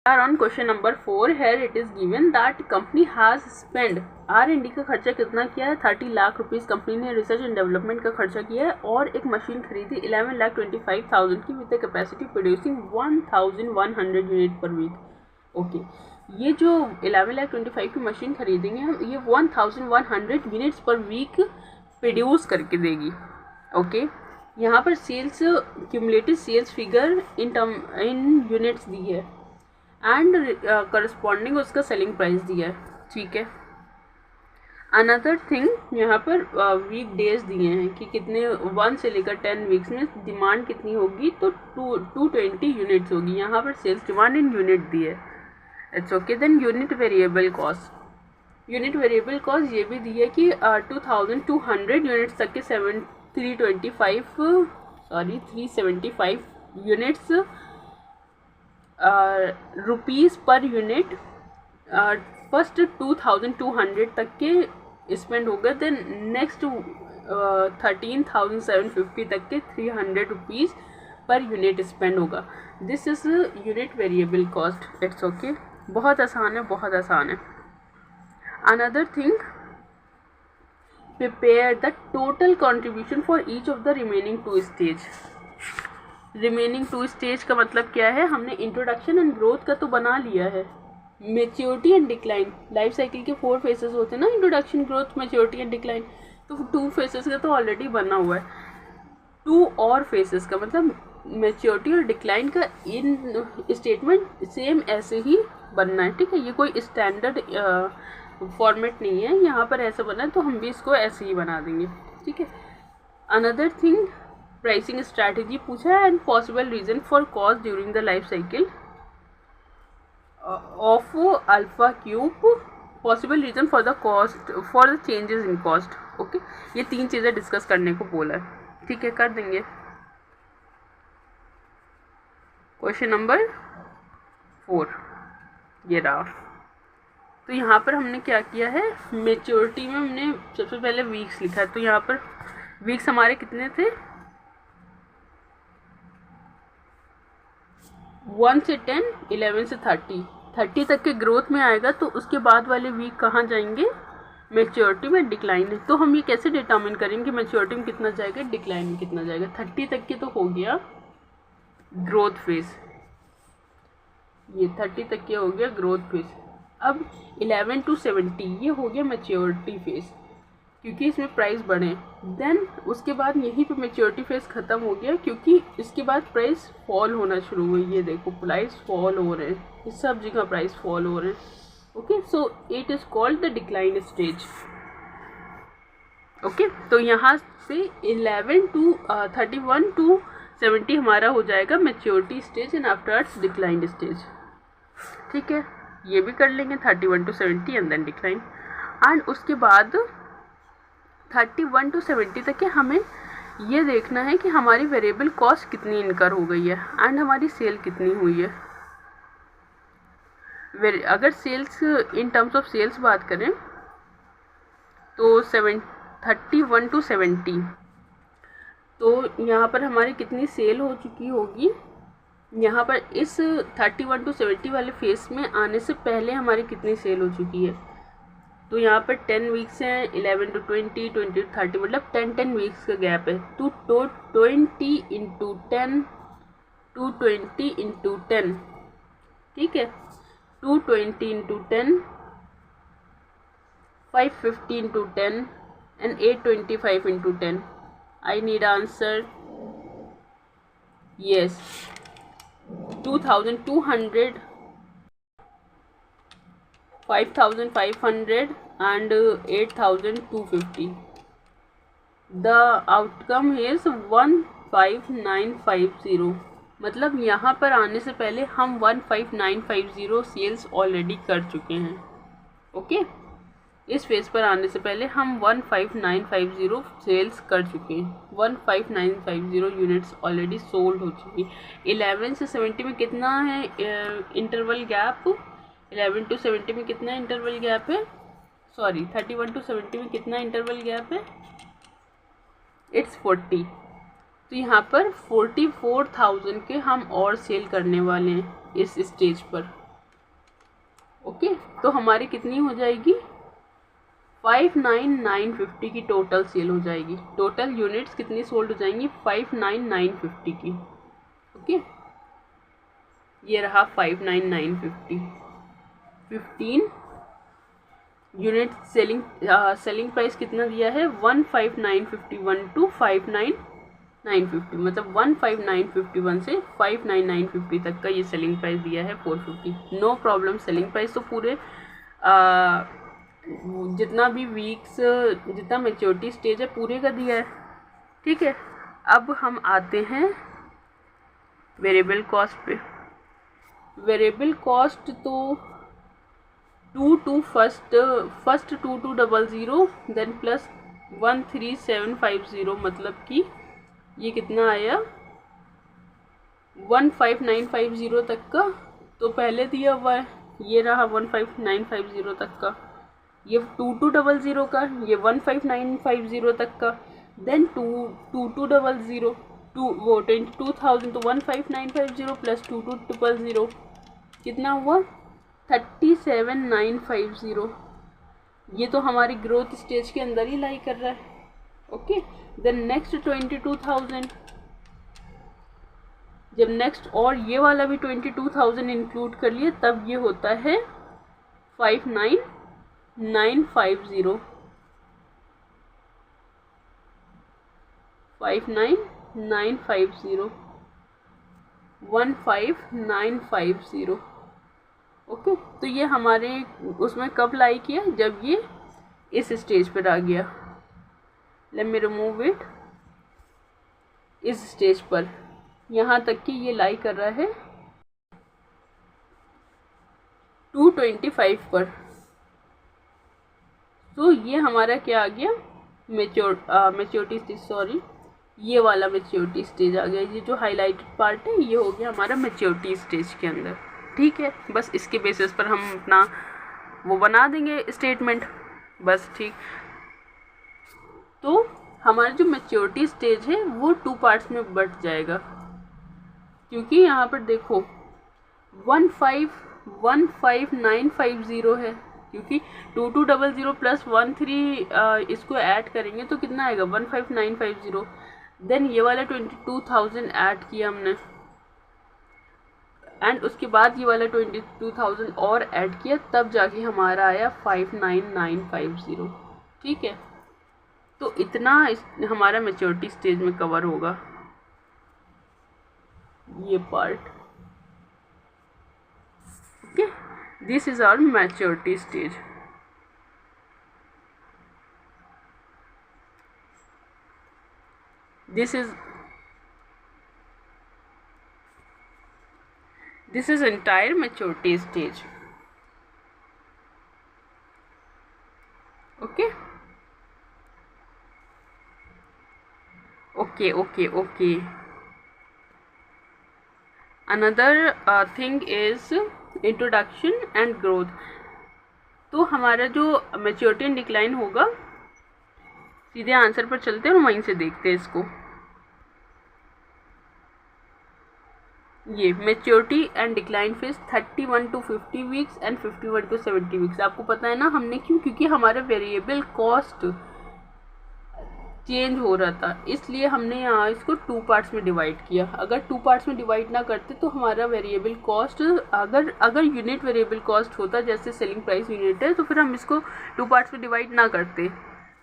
On question number 4 here it is given that company has spent R&D का खर्चा कितना किया है 30 लाख रुपीज़ कंपनी ने रिसर्च एंड डेवलपमेंट का खर्चा किया है और एक मशीन खरीदी 11,25,000 की with capacity producing 1,100 unit per week. Okay, ये जो 11,25,000 की मशीन खरीदेंगे हम, ये 1,100 यूनिट्स पर वीक प्रोड्यूस करके देगी। ओके, यहाँ पर sales cumulative sales figure in units दी है एंड करस्पॉन्डिंग उसका सेलिंग प्राइस दिया है। ठीक है, अनदर थिंग यहाँ पर वीक डेज दिए हैं कि कितने 1 से लेकर 10 वीक्स में डिमांड कितनी होगी, तो 220 यूनिट्स होगी। यहाँ पर सेल्स डिमांड इन यूनिट दी है। It's okay. Then unit variable cost, unit variable cost ये भी दी है कि 2,200 यूनिट्स तक के 375 units rupees per unit first 2,200 तक के स्पेंड होगा। देन नेक्स्ट 13,750 तक के 300 रुपीज़ पर यूनिट स्पेंड होगा। This is unit variable cost. It's okay, बहुत आसान है, बहुत आसान है। Another thing, prepare the total contribution for each of the remaining 2 stage. Remaining 2 stage का मतलब क्या है, हमने इंट्रोडक्शन एंड ग्रोथ का तो बना लिया है। Maturity and decline, life cycle के 4 फेसेस होते हैं ना, introduction, growth, maturity and decline, तो 2 फेसेस का तो ऑलरेडी बना हुआ है। 2 और फेसेस का मतलब मेच्योरिटी और डिक्लाइन का इन स्टेटमेंट सेम ऐसे ही बनना है। ठीक है, ये कोई स्टैंडर्ड फॉर्मेट नहीं है, यहाँ पर ऐसा बना है तो हम भी इसको ऐसे ही बना देंगे। ठीक है, अनदर थिंग, प्राइसिंग स्ट्रैटेजी पूछा है and possible reason for cost during the life cycle of alpha cube, possible reason for the cost for the changes in cost. Okay, ये 3 चीज़ें डिस्कस करने को बोला है। ठीक है, कर देंगे। क्वेश्चन नंबर 4 ये रहा। तो यहाँ पर हमने क्या किया है, मेच्योरिटी में हमने सबसे पहले वीक्स लिखा है। तो यहाँ पर वीक्स हमारे कितने थे, 1 से 10, 11 से 30 तक के ग्रोथ में आएगा। तो उसके बाद वाले वीक कहाँ जाएंगे, मेच्योरिटी में, डिक्लाइन है। तो हम ये कैसे डिटर्मिन करेंगे मेच्योरिटी में कितना जाएगा, डिक्लाइन में कितना जाएगा। 30 तक के तो हो गया ग्रोथ फेज, ये 30 तक के हो गया ग्रोथ फेज। अब 11 to 70 ये हो गया मेच्योरिटी फेज, क्योंकि इसमें प्राइस बढ़े। देन उसके बाद यहीं पे मेच्योरिटी फेज ख़त्म हो गया, क्योंकि इसके बाद प्राइस फॉल होना शुरू हुई। ये देखो प्राइस फॉल हो रहे हैं, इस सब जगह प्राइस फॉल हो रहे हैं। Okay, so it is called the decline stage. Okay, तो यहाँ से 11 to 31 to 70 हमारा हो जाएगा maturity stage and afterwards decline stage. ठीक है, ये भी कर लेंगे, 31 to 70 and then decline. And उसके बाद 31 to 70 तक के हमें ये देखना है कि हमारी वेरिएबल कॉस्ट कितनी इनकर हो गई है एंड हमारी सेल कितनी हुई है। अगर sales in terms of sales बात करें तो 31 to 70, तो यहाँ पर हमारी कितनी सेल हो चुकी होगी, यहाँ पर इस 31 to 70 वाले फेस में आने से पहले हमारी कितनी सेल हो चुकी है। तो यहाँ पर 10 वीक्स हैं, 11 to 20, 20 to 30, मतलब 10 वीक्स का गैप है। तो 20 into 10, 220 into 10, ठीक है, 220 into 10, 550 into 10 and 825 into 10. I need answer. Yes, 2,200, 5,500 and 8,250. The outcome is 15950. मतलब यहाँ पर आने से पहले हम 15950 सेल्स ऑलरेडी कर चुके हैं। ओके, इस फेज पर आने से पहले हम 15950 सेल्स कर चुके हैं। 15950 यूनिट्स ऑलरेडी सोल्ड हो चुकी। 11 से 70 में कितना है इंटरवल गैप, 11 to 70 में कितना इंटरवल गैप है, सॉरी 31 to 70 में कितना इंटरवल गैप है, इट्स 40। तो यहाँ पर 44,000 के हम और सेल करने वाले हैं इस स्टेज पर। ओके, तो हमारी कितनी हो जाएगी 59950 की टोटल सेल हो जाएगी। टोटल यूनिट्स कितनी सोल्ड हो जाएंगी 59950 की। ओके, ये रहा 59950। 15 यूनिट सेलिंग प्राइस कितना दिया है 15950, 1259950, मतलब 15951 से 59950 तक का ये सेलिंग प्राइस दिया है 450। नो प्रॉब्लम, सेलिंग प्राइस तो पूरे जितना भी वीक्स, जितना मैच्योरिटी स्टेज है पूरे का दिया है। ठीक है, अब हम आते हैं वेरिएबल कॉस्ट पे। वेरिएबल कॉस्ट तो 2200 देन प्लस 13750, मतलब कि ये कितना आया 15950 तक का तो पहले दिया हुआ है, ये रहा 15950 तक का, ये 2200 का, ये 15950 तक का, देन 2200 वो 22,000 तो 15950 प्लस 2200 कितना हुआ 37950। ये तो हमारी ग्रोथ स्टेज के अंदर ही लाई कर रहा है। ओके, देन नेक्स्ट 22,000, जब नेक्स्ट और ये वाला भी 22,000 इंक्लूड कर लिए तब ये होता है 59950। 59950 15950। ओके, तो ये हमारे उसमें कब लाई किया जब ये इस स्टेज पर आ गया। Let me remove it. इस स्टेज पर यहाँ तक कि ये लाई कर रहा है 225 पर। तो ये हमारा क्या आ गया मैच्योरिटी स्टेज, सॉरी ये वाला मैच्योरिटी स्टेज आ गया। ये जो हाईलाइटेड पार्ट है ये हो गया हमारा मैच्योरिटी स्टेज के अंदर। ठीक है, बस इसके बेसिस पर हम अपना वो बना देंगे स्टेटमेंट बस। ठीक, तो हमारा जो मैच्योरिटी स्टेज है वो 2 पार्ट्स में बट जाएगा, क्योंकि यहाँ पर देखो 15950 है, क्योंकि 2200 प्लस 13 इसको ऐड करेंगे तो कितना आएगा 15950। देन ये वाला 22,000 ऐड किया हमने, एंड उसके बाद ये वाला 22,000 और ऐड किया, तब जाके हमारा आया 59950। ठीक है, तो इतना हमारा मैच्योरिटी स्टेज में कवर होगा ये part. Okay, this is our maturity stage. This is entire maturity stage. Okay. Another thing is introduction and growth. तो हमारा जो मैच्योरिटी एंड डिक्लाइन होगा, सीधे आंसर पर चलते हैं और वहीं से देखते हैं इसको। ये maturity and decline phase 31 to 50 weeks and 51 to 70 weeks. आपको पता है ना हमने क्यों, क्योंकि हमारा वेरिएबल कॉस्ट चेंज हो रहा था, इसलिए हमने यहाँ इसको 2 पार्ट्स में डिवाइड किया। अगर 2 पार्ट्स में डिवाइड ना करते तो हमारा वेरिएबल कॉस्ट, अगर यूनिट वेरिएबल कॉस्ट होता जैसे सेलिंग प्राइस यूनिट है, तो फिर हम इसको 2 पार्ट्स में डिवाइड ना करते,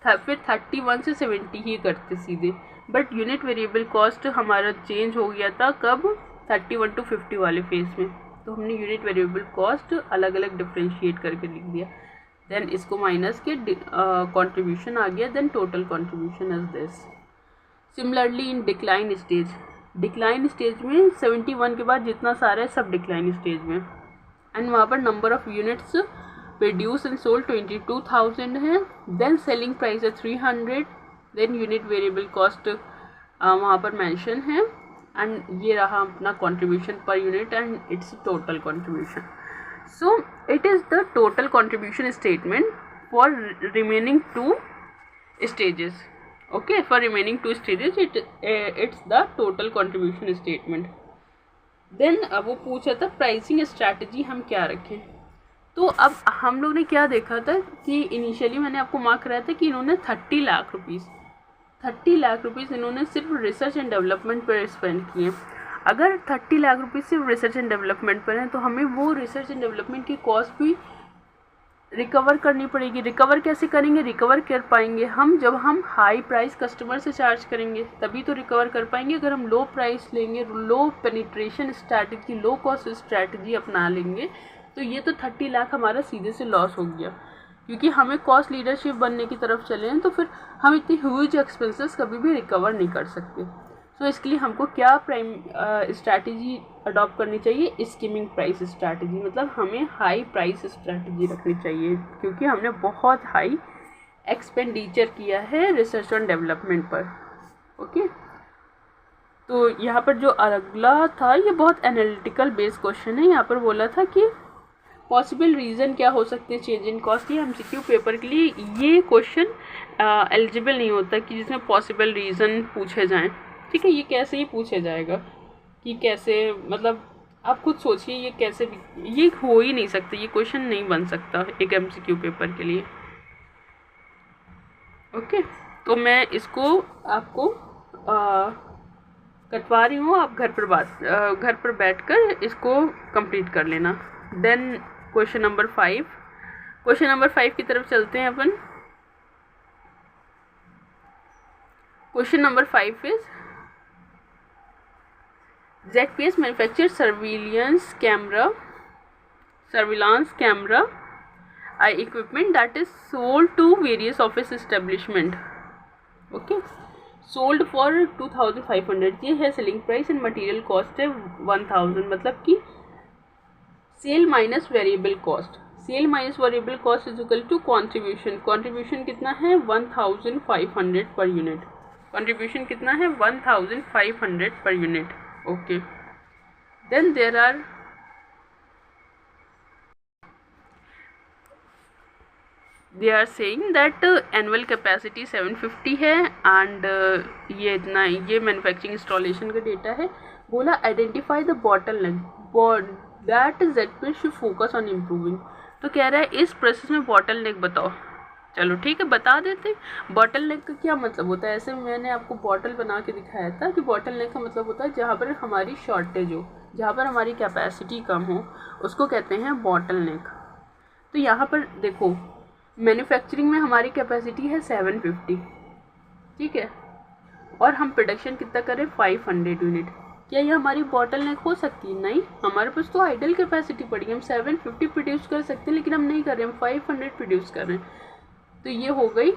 फिर 31 से 70 ही करते सीधे। बट यूनिट वेरिएबल कॉस्ट हमारा चेंज हो गया था कब 31 to 50 वाले फेज में, तो हमने यूनिट वेरिएबल कॉस्ट अलग अलग डिफ्रेंशिएट करके लिख दिया। देन इसको माइनस के कंट्रीब्यूशन आ गया, then total contribution is this. Similarly in decline stage में 71 के बाद जितना सारा है सब डिक्लाइन स्टेज में, एंड वहाँ पर number of units produce and sold 22,000 है, देन सेलिंग प्राइस है 300, देन यूनिट वेरिएबल कॉस्ट वहाँ पर मेंशन है, एंड ये रहा अपना contribution per unit and its total contribution. So it is the total contribution statement for remaining 2 stages. Okay, for remaining 2 stages it's the total contribution statement. Then वो पूछा था pricing strategy हम क्या रखें। तो अब हम लोग ने क्या देखा था कि इनिशियली मैंने आपको मार्क कराया था कि इन्होंने 30 लाख रुपीज़ इन्होंने सिर्फ रिसर्च एंड डेवलपमेंट पर स्पेंड किए। अगर 30 लाख रुपीज़ सिर्फ रिसर्च एंड डेवलपमेंट पर हैं तो हमें वो रिसर्च एंड डेवलपमेंट की कॉस्ट भी रिकवर करनी पड़ेगी। रिकवर कैसे करेंगे? रिकवर कर पाएंगे हम जब हम हाई प्राइस कस्टमर से चार्ज करेंगे, तभी तो रिकवर कर पाएंगे। अगर हम लो प्राइस लेंगे, लो penetration strategy, low cost strategy अपना लेंगे, तो ये तो 30 लाख हमारा सीधे से लॉस हो गया, क्योंकि हमें कॉस्ट लीडरशिप बनने की तरफ चले हैं तो फिर हम इतनी ह्यूज एक्सपेंसेस कभी भी रिकवर नहीं कर सकते। सो इसके लिए हमको क्या प्राइम स्ट्रैटेजी अडॉप्ट करनी चाहिए? स्कीमिंग प्राइस स्ट्रैटेजी, मतलब हमें हाई प्राइस स्ट्रैटेजी रखनी चाहिए, क्योंकि हमने बहुत हाई एक्सपेंडिचर किया है रिसर्च एंड डेवलपमेंट पर। ओके, तो यहाँ पर जो अगला था ये बहुत एनालिटिकल बेस्ड क्वेश्चन है। यहाँ पर बोला था कि पॉसिबल रीज़न क्या हो सकते हैं चेंज इन कॉस्ट। ये एमसीक्यू पेपर के लिए ये क्वेश्चन एलिजिबल नहीं होता कि जिसमें पॉसिबल रीज़न पूछे जाएं। ठीक है, ये कैसे ही पूछा जाएगा कि कैसे, मतलब आप खुद सोचिए ये कैसे भी, ये हो ही नहीं सकता, ये क्वेश्चन नहीं बन सकता एक एमसीक्यू पेपर के लिए। ओके, तो मैं इसको आपको कटवा रही हूँ, आप घर पर बैठकर इसको कंप्लीट कर लेना। देन क्वेश्चन नंबर 5 की तरफ चलते हैं अपन। Question number 5 is ZPS manufactured surveillance camera equipment that is sold to various office establishment. Okay, sold for 2500, ये है selling price and material cost है 1000, मतलब कि sale minus variable cost. Sale minus variable cost is equal to contribution कितना है 1500 पर unit. Contribution कितना है 1500 per unit. Okay, then they are saying that annual capacity 750 है and ये इतना, ये मैन्युफैक्चरिंग इंस्टॉलेशन का डेटा है। बोला identify the bottleneck that ZPS should focus on improving। तो कह रहा है इस प्रोसेस में बॉटलनेक बताओ। चलो ठीक है, बता देते। बॉटल नेक का क्या मतलब होता है? ऐसे मैंने आपको बॉटल बना के दिखाया था कि बॉटल नेक का मतलब होता है जहाँ पर हमारी शॉर्टेज हो, जहाँ पर हमारी कैपेसिटी कम हो, उसको कहते हैं बॉटल नेक। तो यहाँ पर देखो, मैन्युफैक्चरिंग में हमारी कैपेसिटी है 750, ठीक है, और हम प्रोडक्शन कितना करें 500 यूनिट। क्या ये हमारी बॉटल नेक हो सकती है? नहीं, हमारे पास तो आइडल कैपेसिटी पड़ी है, हम 750 प्रोड्यूस कर सकते हैं, लेकिन हम नहीं कर रहे, हम 500 प्रोड्यूस कर रहे हैं। तो ये हो गई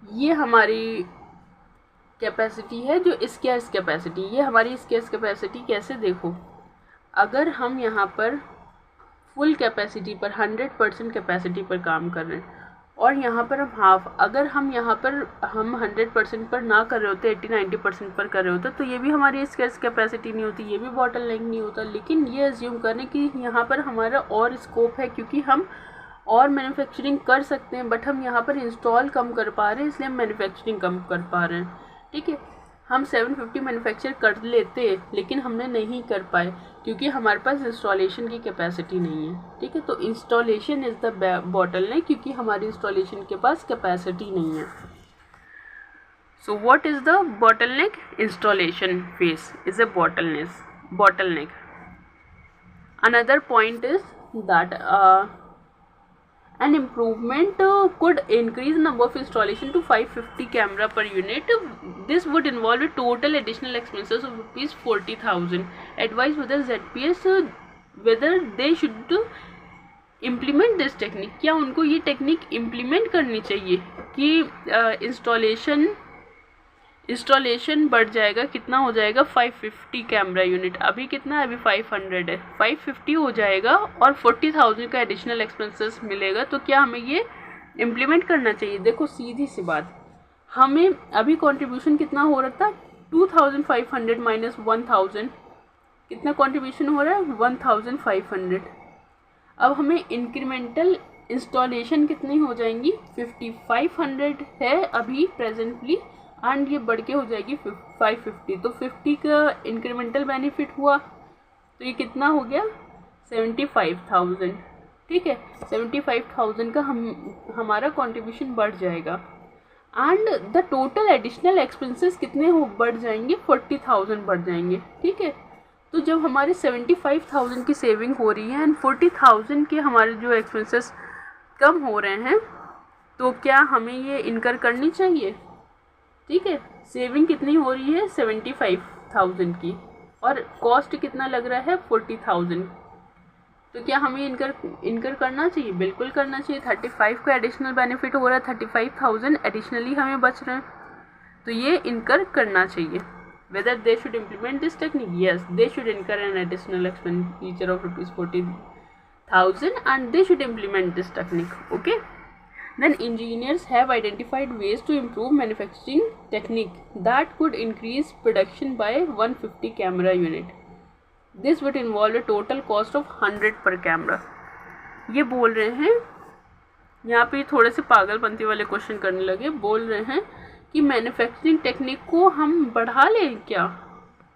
ये हमारी कैपेसिटी है, जो स्केर्स कैपेसिटी। ये हमारी स्केर्स कैपेसिटी कैसे देखो, अगर हम यहाँ पर फुल कैपेसिटी पर 100% कैपेसिटी पर काम कर रहे हैं और यहाँ पर हम हाफ, अगर हम यहाँ पर हम 100% पर ना कर रहे होते, 80-90% पर कर रहे होते, तो ये भी हमारी स्केर्स कैपेसिटी नहीं होती, ये भी बॉटल नेक नहीं होता। लेकिन ये अज्यूम करें कि यहाँ पर हमारा और स्कोप है, क्योंकि हम और मैन्युफैक्चरिंग कर सकते हैं, बट हम यहाँ पर इंस्टॉल कम कर पा रहे हैं, इसलिए हम मैन्युफैक्चरिंग कम कर पा रहे हैं। ठीक है, हम 750 मैन्युफैक्चर कर लेते, लेकिन हमने नहीं कर पाए क्योंकि हमारे पास इंस्टॉलेशन की कैपेसिटी नहीं है। ठीक है, तो इंस्टॉलेशन इज़ द बॉटल नेक, क्योंकि हमारी इंस्टॉलेशन के पास कैपेसिटी नहीं है। So what is the bottle neck? Installation phase is a bottle neck. Another point is that an improvement could increase number of installation to 550 camera per unit. This would involve a total additional expenses of rupees 40,000. Advise whether ZPS whether they should implement this technique. क्या उनको ये technique implement करनी चाहिए कि installation बढ़ जाएगा, कितना हो जाएगा 550 कैमरा यूनिट। अभी कितना है? अभी 500 है, 550 हो जाएगा और 40,000 का एडिशनल एक्सपेंसेस मिलेगा। तो क्या हमें ये इम्प्लीमेंट करना चाहिए? देखो सीधी सी बात, हमें अभी कंट्रीब्यूशन कितना हो रहा था 2500 माइनस 1000, कितना कंट्रीब्यूशन हो रहा है 1500। अब हमें इंक्रीमेंटल इंस्टॉलेशन कितनी हो जाएंगी 5500 है अभी प्रेजेंटली, एंड ये बढ़ के हो जाएगी 550। तो 50 का इंक्रीमेंटल बेनिफिट हुआ, तो ये कितना हो गया 75,000। ठीक है, 75,000 का हमारा कंट्रीब्यूशन बढ़ जाएगा। And the total additional expenses कितने हो बढ़ जाएंगे 40,000 बढ़ जाएंगे। ठीक है, तो जब हमारे 75,000 की सेविंग हो रही है एंड 40,000 के हमारे जो एक्सपेंसेस कम हो रहे हैं, तो क्या हमें ये इनकर करनी चाहिए। ठीक है, सेविंग कितनी हो रही है 75,000 की और कॉस्ट कितना लग रहा है 40,000, तो क्या हमें इनकर करना चाहिए, बिल्कुल करना चाहिए। 35 का एडिशनल बेनिफिट हो रहा है, 35,000 एडिशनली हमें बच रहे हैं, तो ये इनकर करना चाहिए। Whether they should implement this technique? Yes, they should incur an additional expenditure of rupees 40,000 and they should implement this technique. Okay. Then engineers have identified ways to improve manufacturing technique that could increase production by 150 camera unit. This would involve a total cost of 100 per camera. ये बोल रहे हैं, यहाँ पे थोड़े से पागलपंती वाले question करने लगे। बोल रहे हैं कि मैन्युफैक्चरिंग टेक्निक को हम बढ़ा लें क्या,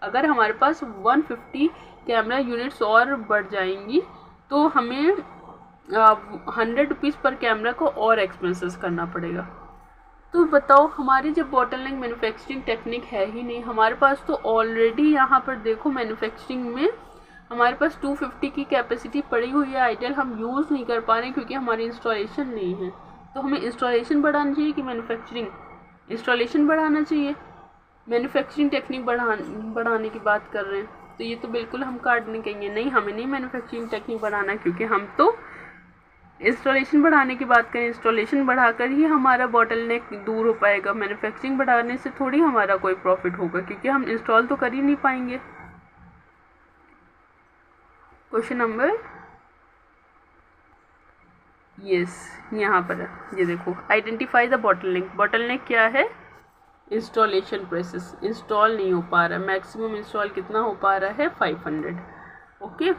अगर हमारे पास 150 कैमरा यूनिट्स और बढ़ जाएंगी तो हमें 100 रुपीज़ पर कैमरा को और एक्सपेंसेस करना पड़ेगा। तो बताओ, हमारी जब बॉटलनेक मैन्युफैक्चरिंग टेक्निक है ही नहीं, हमारे पास तो ऑलरेडी यहाँ पर देखो मैन्युफैक्चरिंग में हमारे पास 250 की कैपेसिटी पड़ी हुई है आइडियल, हम यूज़ नहीं कर पा रहे क्योंकि हमारी इंस्टॉलेशन नहीं है। तो हमें इंस्टॉलेशन बढ़ानी चाहिए कि मैन्युफैक्चरिंग, इंस्टॉलेशन बढ़ाना चाहिए। मैन्युफैक्चरिंग टेक्निक बढ़ाने की बात कर रहे हैं, तो ये तो बिल्कुल हम काटने कहेंगे नहीं, हमें नहीं मैन्युफैक्चरिंग टेक्निक बढ़ाना, क्योंकि हम तो इंस्टॉलेशन बढ़ाने की बात करें। इंस्टॉलेशन बढ़ाकर ही हमारा बॉटलनेक दूर हो पाएगा, मैन्युफैक्चरिंग बढ़ाने से थोड़ी हमारा कोई प्रॉफिट होगा, क्योंकि हम इंस्टॉल तो कर ही नहीं पाएंगे। क्वेश्चन नंबर यहाँ पर है, ये देखो, आइडेंटिफाई द बॉटलनेक। बॉटलनेक क्या है, इंस्टॉलेशन प्रोसेस, इंस्टॉल नहीं हो पा रहा, मैक्सिमम इंस्टॉल कितना हो पा रहा है 500। ओके,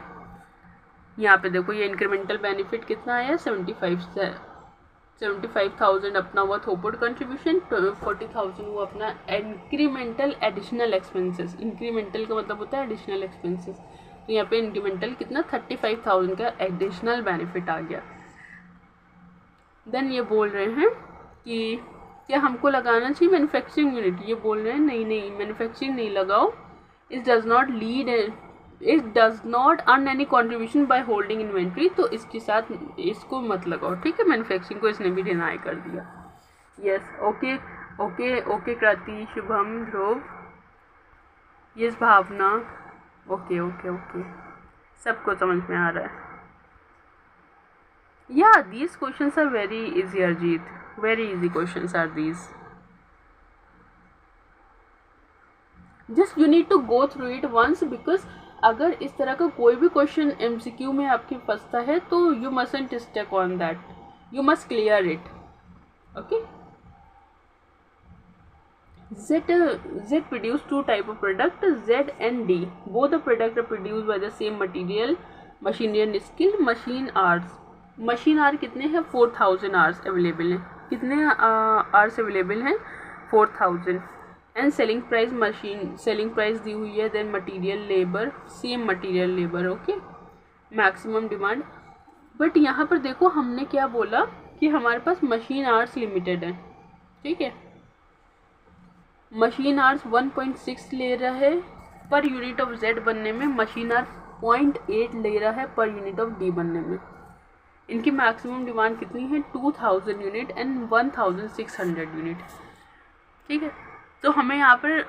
यहाँ पे देखो ये इंक्रीमेंटल बेनिफिट कितना आया 75,000 अपना हुआ थ्रूपुट कंट्रीब्यूशन, 40,000 हुआ अपना इंक्रीमेंटल एडिशनल एक्सपेंसेस। इंक्रीमेंटल का मतलब होता है एडिशनल एक्सपेंसेस, तो यहाँ पे इंक्रीमेंटल कितना 35,000 का एडिशनल बेनिफिट आ गया। देन ये बोल रहे हैं कि क्या हमको लगाना चाहिए मैन्युफैक्चरिंग यूनिट, ये बोल रहे हैं नहीं मैन्युफैक्चरिंग नहीं लगाओ। It does not earn any contribution by holding inventory, तो इसके साथ इसको मत लगाओ। ठीक है, मैन्युफैक्चरिंग को इसने भी डिनाई कर दिया। यस, ओके ओके ओके कृति, शुभम, ध्रुव, यस भावना, ओके ओके ओके, सबको समझ में आ रहा है। Yeah, these questions are very easy, Arjit. Very easy questions are these. Just you need to go through it once, because अगर इस तरह का कोई भी क्वेश्चन MCQ में आपके फंसता है तो you mustn't stick on that. You must clear it. Okay? Z produce two type of product, Z and D. Both the product are produced by the same material, machinery and skill, machine hours. Machine hours कितने हैं 4000 hours available हैं, कितने hours available हैं 4000। And selling price, machine selling price दी हुई है। Then material labour, same material labour. Okay, maximum demand. But यहाँ पर देखो हमने क्या बोला कि हमारे पास मशीन आवर्स लिमिटेड है। ठीक है, मशीन आवर्स 1.6 ले रहा है पर यूनिट ऑफ Z बनने में, मशीन आर 0.8 ले रहा है पर यूनिट ऑफ D बनने में। इनकी मैक्सिमम डिमांड कितनी है 2000 यूनिट एंड 1600 यूनिट। ठीक है, तो हमें यहाँ पर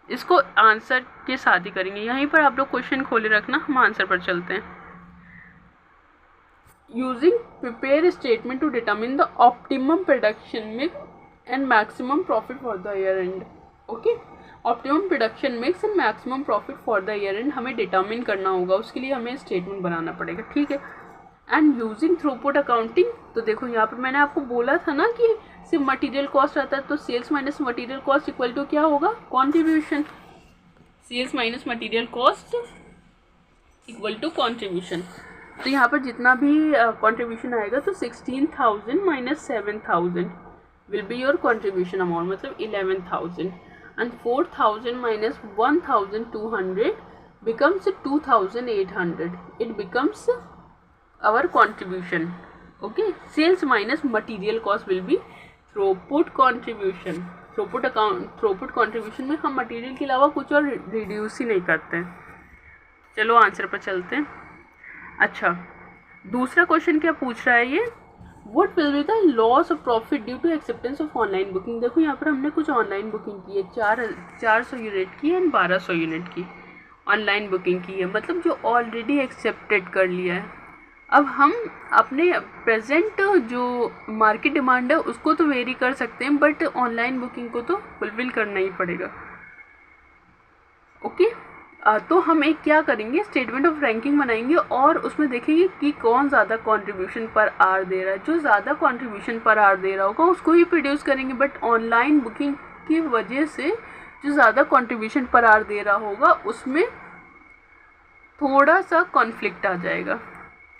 इसको आंसर के साथ ही करेंगे। यहीं पर आप लोग क्वेश्चन खोले रखना, हम आंसर पर चलते हैं। Using prepare statement to determine the optimum production mix and maximum profit for the year end. Okay, optimum production mix and maximum profit for the year end हमें डिटरमिन करना होगा, उसके लिए हमें स्टेटमेंट बनाना पड़ेगा। ठीक है, एंड यूजिंग थ्रूपुट अकाउंटिंग, तो देखो यहाँ पर मैंने आपको बोला था ना कि सिर्फ मटेरियल कॉस्ट आता है, तो sales minus material cost equal to क्या होगा contribution. Sales minus material cost equal to contribution. तो यहाँ पर जितना भी कॉन्ट्रीब्यूशन आएगा तो 16,000 minus 7,000 will be your contribution amount, मतलब 11,000, and 4,000 minus 1,200 becomes 2,800. It becomes our contribution. Okay, sales minus material cost will be throughput contribution. Throughput contribution में हम मटेरियल के अलावा कुछ और रिड्यूस ही नहीं करते हैं. चलो आंसर पर चलते हैं. अच्छा, दूसरा क्वेश्चन क्या पूछ रहा है ये, what will be the loss of profit due to acceptance of online booking. देखो यहाँ पर हमने कुछ ऑनलाइन बुकिंग की है, 400 यूनिट की एंड 1200 यूनिट की ऑनलाइन बुकिंग की है, मतलब जो ऑलरेडी एक्सेप्टेड कर लिया है. अब हम अपने प्रेजेंट जो मार्केट डिमांड है उसको तो वेरी कर सकते हैं, बट ऑनलाइन बुकिंग को तो फुलफिल करना ही पड़ेगा. ओके, तो हम एक क्या करेंगे, स्टेटमेंट ऑफ रैंकिंग बनाएंगे और उसमें देखेंगे कि कौन ज़्यादा कंट्रीब्यूशन पर आवर दे रहा है. जो ज़्यादा कंट्रीब्यूशन पर आवर दे रहा होगा उसको ही प्रोड्यूस करेंगे, बट ऑनलाइन बुकिंग की वजह से जो ज़्यादा कंट्रीब्यूशन पर आवर दे रहा होगा उसमें थोड़ा सा कॉन्फ्लिक्ट आ जाएगा,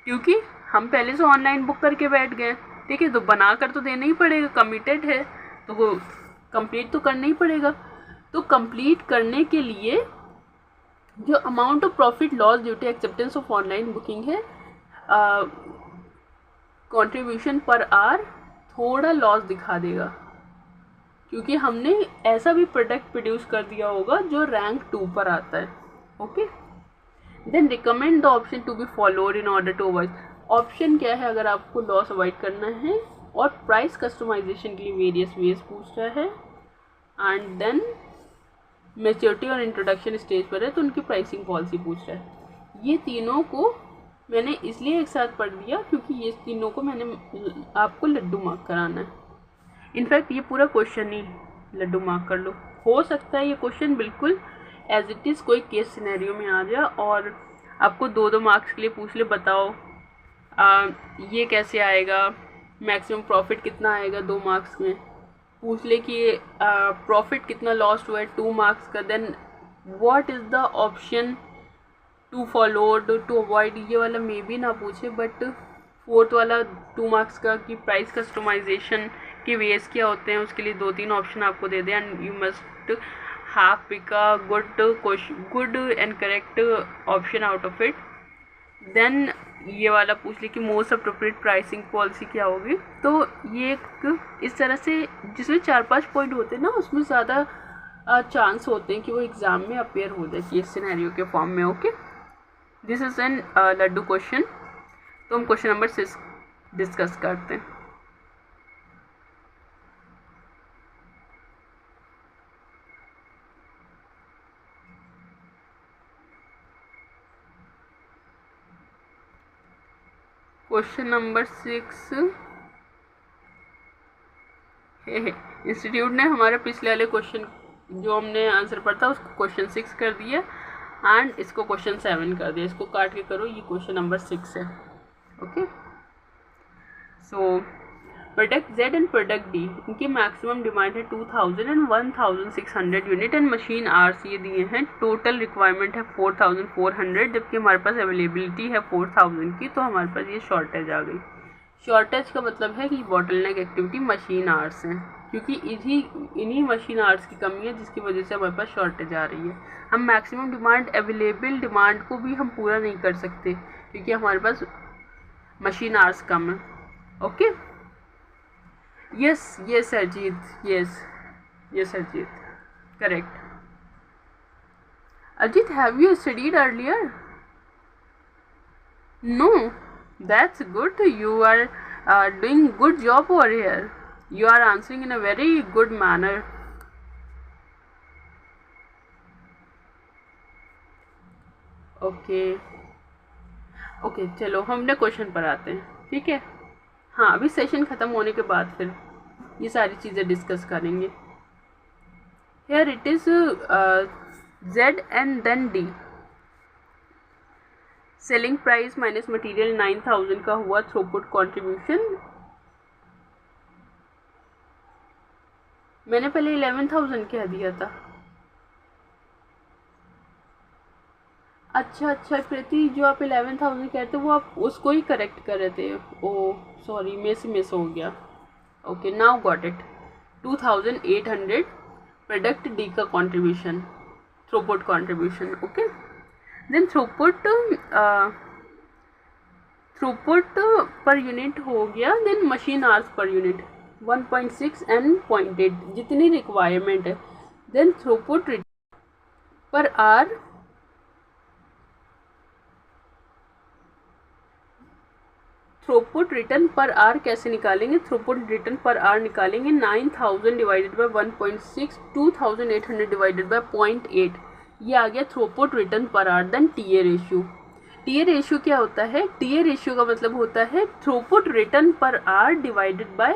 क्योंकि हम पहले से ऑनलाइन बुक करके बैठ गए. ठीक है, तो बना कर तो देना ही पड़ेगा, कमिटेड है तो वो कंप्लीट तो करना ही पड़ेगा. तो कंप्लीट करने के लिए जो amount of profit loss due to acceptance of online booking है, कंट्रीब्यूशन पर आवर थोड़ा लॉस दिखा देगा, क्योंकि हमने ऐसा भी प्रोडक्ट प्रोड्यूस कर दिया होगा जो रैंक 2 पर आता है. Okay, then recommend the option to be followed in order to avoid. Option क्या है अगर आपको लॉस अवॉइड करना है, और प्राइस कस्टमाइजेशन के लिए वेरियस वेज पूछ रहा है, एंड देन मैच्योरिटी और इंट्रोडक्शन स्टेज पर है तो उनकी प्राइसिंग पॉलिसी पूछ रहा है. ये तीनों को मैंने इसलिए एक साथ पढ़ दिया क्योंकि ये तीनों को मैंने आपको लड्डू मार्क कराना है. इनफैक्ट ये पूरा क्वेश्चन ही लड्डू मार्क कर लो. हो सकता है ये क्वेश्चन बिल्कुल एज इट इज़ कोई केस सिनेरियो में आ जाए और आपको 2-2 मार्क्स के लिए पूछ ले, बताओ ये कैसे आएगा, मैक्सिमम प्रॉफिट कितना आएगा 2 मार्क्स में, पूछ ले कि प्रॉफिट कितना लॉस्ट हुआ है 2 मार्क्स का, then what is the option to followed to avoid. ये वाला मे भी ना पूछे, बट 4th वाला 2 मार्क्स का कि प्राइस कस्टमाइजेशन के वेज क्या होते हैं, उसके लिए 2-3 ऑप्शन आपको दे दें, and you must have pick a good and correct option out of it. Then ये वाला पूछ ले कि मोस्ट अप्रोप्रिएट प्राइसिंग पॉलिसी क्या होगी. तो ये एक इस तरह से जिसमें 4-5 पॉइंट होते हैं ना, उसमें ज़्यादा चांस होते हैं कि वो एग्ज़ाम में अपेयर हो जाए केस सिनेरियो के फॉर्म में. Okay, this is an laddu question. तो हम क्वेश्चन नंबर 6 डिस्कस करते हैं. क्वेश्चन नंबर 6, इंस्टीट्यूट ने हमारे पिछले वाले क्वेश्चन जो हमने आंसर पढ़ा था उसको क्वेश्चन 6 कर दिया एंड इसको क्वेश्चन 7 कर दिया. इसको काट के करो, ये क्वेश्चन नंबर 6 है. Okay, so product Z and product D इनकी मैक्सिमम डिमांड है 2000 and 1600 unit and machine hours ये दिए हैं. टोटल रिक्वायरमेंट है 4400, जबकि हमारे पास अवेलेबिलिटी है 4000 की, तो हमारे पास ये शॉर्टेज आ गई. शॉर्टेज का मतलब है कि बॉटलनेक एक्टिविटी मशीन आवर्स हैं, क्योंकि इन्हीं मशीन आवर्स की कमी है जिसकी वजह से हमारे पास शॉर्टेज आ रही है. हम मैक्सिमम डिमांड अवेलेबल डिमांड को भी हम पूरा नहीं कर सकते क्योंकि हमारे पास मशीन आवर्स कम है. Okay, yes Arjit, yes Arjit, correct. Arjit, have you studied earlier? No, that's good. You are doing good job over here. You are answering in a very good manner. Okay, चलो हमने question पर आते हैं. ठीक है, हाँ, अभी session ख़त्म होने के बाद फिर ये सारी चीज़ें डिस्कस करेंगे. Here it is Z and then D. Selling price minus material 9000 का हुआ थ्रूपुट कंट्रीब्यूशन. मैंने पहले 11000 कह दिया था. अच्छा प्रीति, जो आप 11000 कहते वो आप उसको ही करेक्ट कर रहे थे. ओ सॉरी, मिस हो गया. Okay, now got it. 2800 product D का contribution, throughput contribution. Okay, then throughput per unit हो गया। Then machine hours per unit 1.6 and 0.8 जितनी रिक्वायरमेंट है। Then throughput per R throughput return per R कैसे निकालेंगे? Throughput return per are निकालेंगे 9000 divided by 1.6, 2800 divided by 0.8, ये आ गया throughput return per hour. Then TA ratio, TA ratio क्या होता है? टीए रेशियो का मतलब होता है throughput return per hour divided by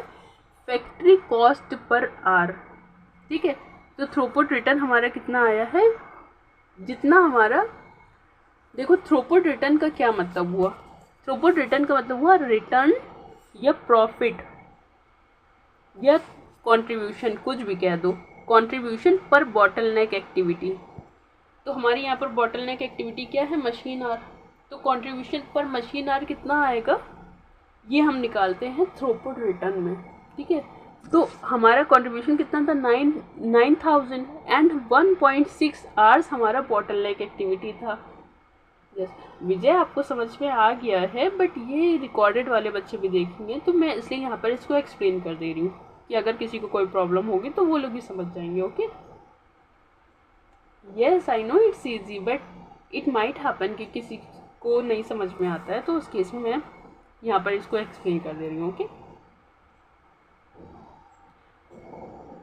factory cost per hour. ठीक है, तो थ्रूपुट रिटर्न हमारा कितना आया है? जितना हमारा, देखो थ्रूपुट रिटर्न का क्या मतलब हुआ? थ्रूपुट रिटर्न का मतलब हुआ रिटर्न या प्रॉफिट या कंट्रीब्यूशन, कुछ भी कह दो, कंट्रीब्यूशन पर बॉटलनेक एक्टिविटी। तो हमारी यहाँ पर बॉटलनेक एक्टिविटी क्या है? Machine hour. तो कंट्रीब्यूशन पर मशीन आर कितना आएगा? ये हम निकालते हैं थ्रूपुट रिटर्न में। ठीक है, तो हमारा कंट्रीब्यूशन कितना था? 9000 एंड 1.6 आवर्स हमारा बॉटलनेक एक्टिविटी था। यस विजय, आपको समझ में आ गया है, बट ये रिकॉर्डेड वाले बच्चे भी देखेंगे, तो मैं इसलिए यहाँ पर इसको एक्सप्लेन कर दे रही हूँ कि अगर किसी को कोई प्रॉब्लम होगी तो वो लोग भी समझ जाएंगे। Okay, yes I know it's easy, but it might happen कि किसी को नहीं समझ में आता है, तो उस केस में मैं यहाँ पर इसको एक्सप्लेन कर दे रही हूँ। ओके,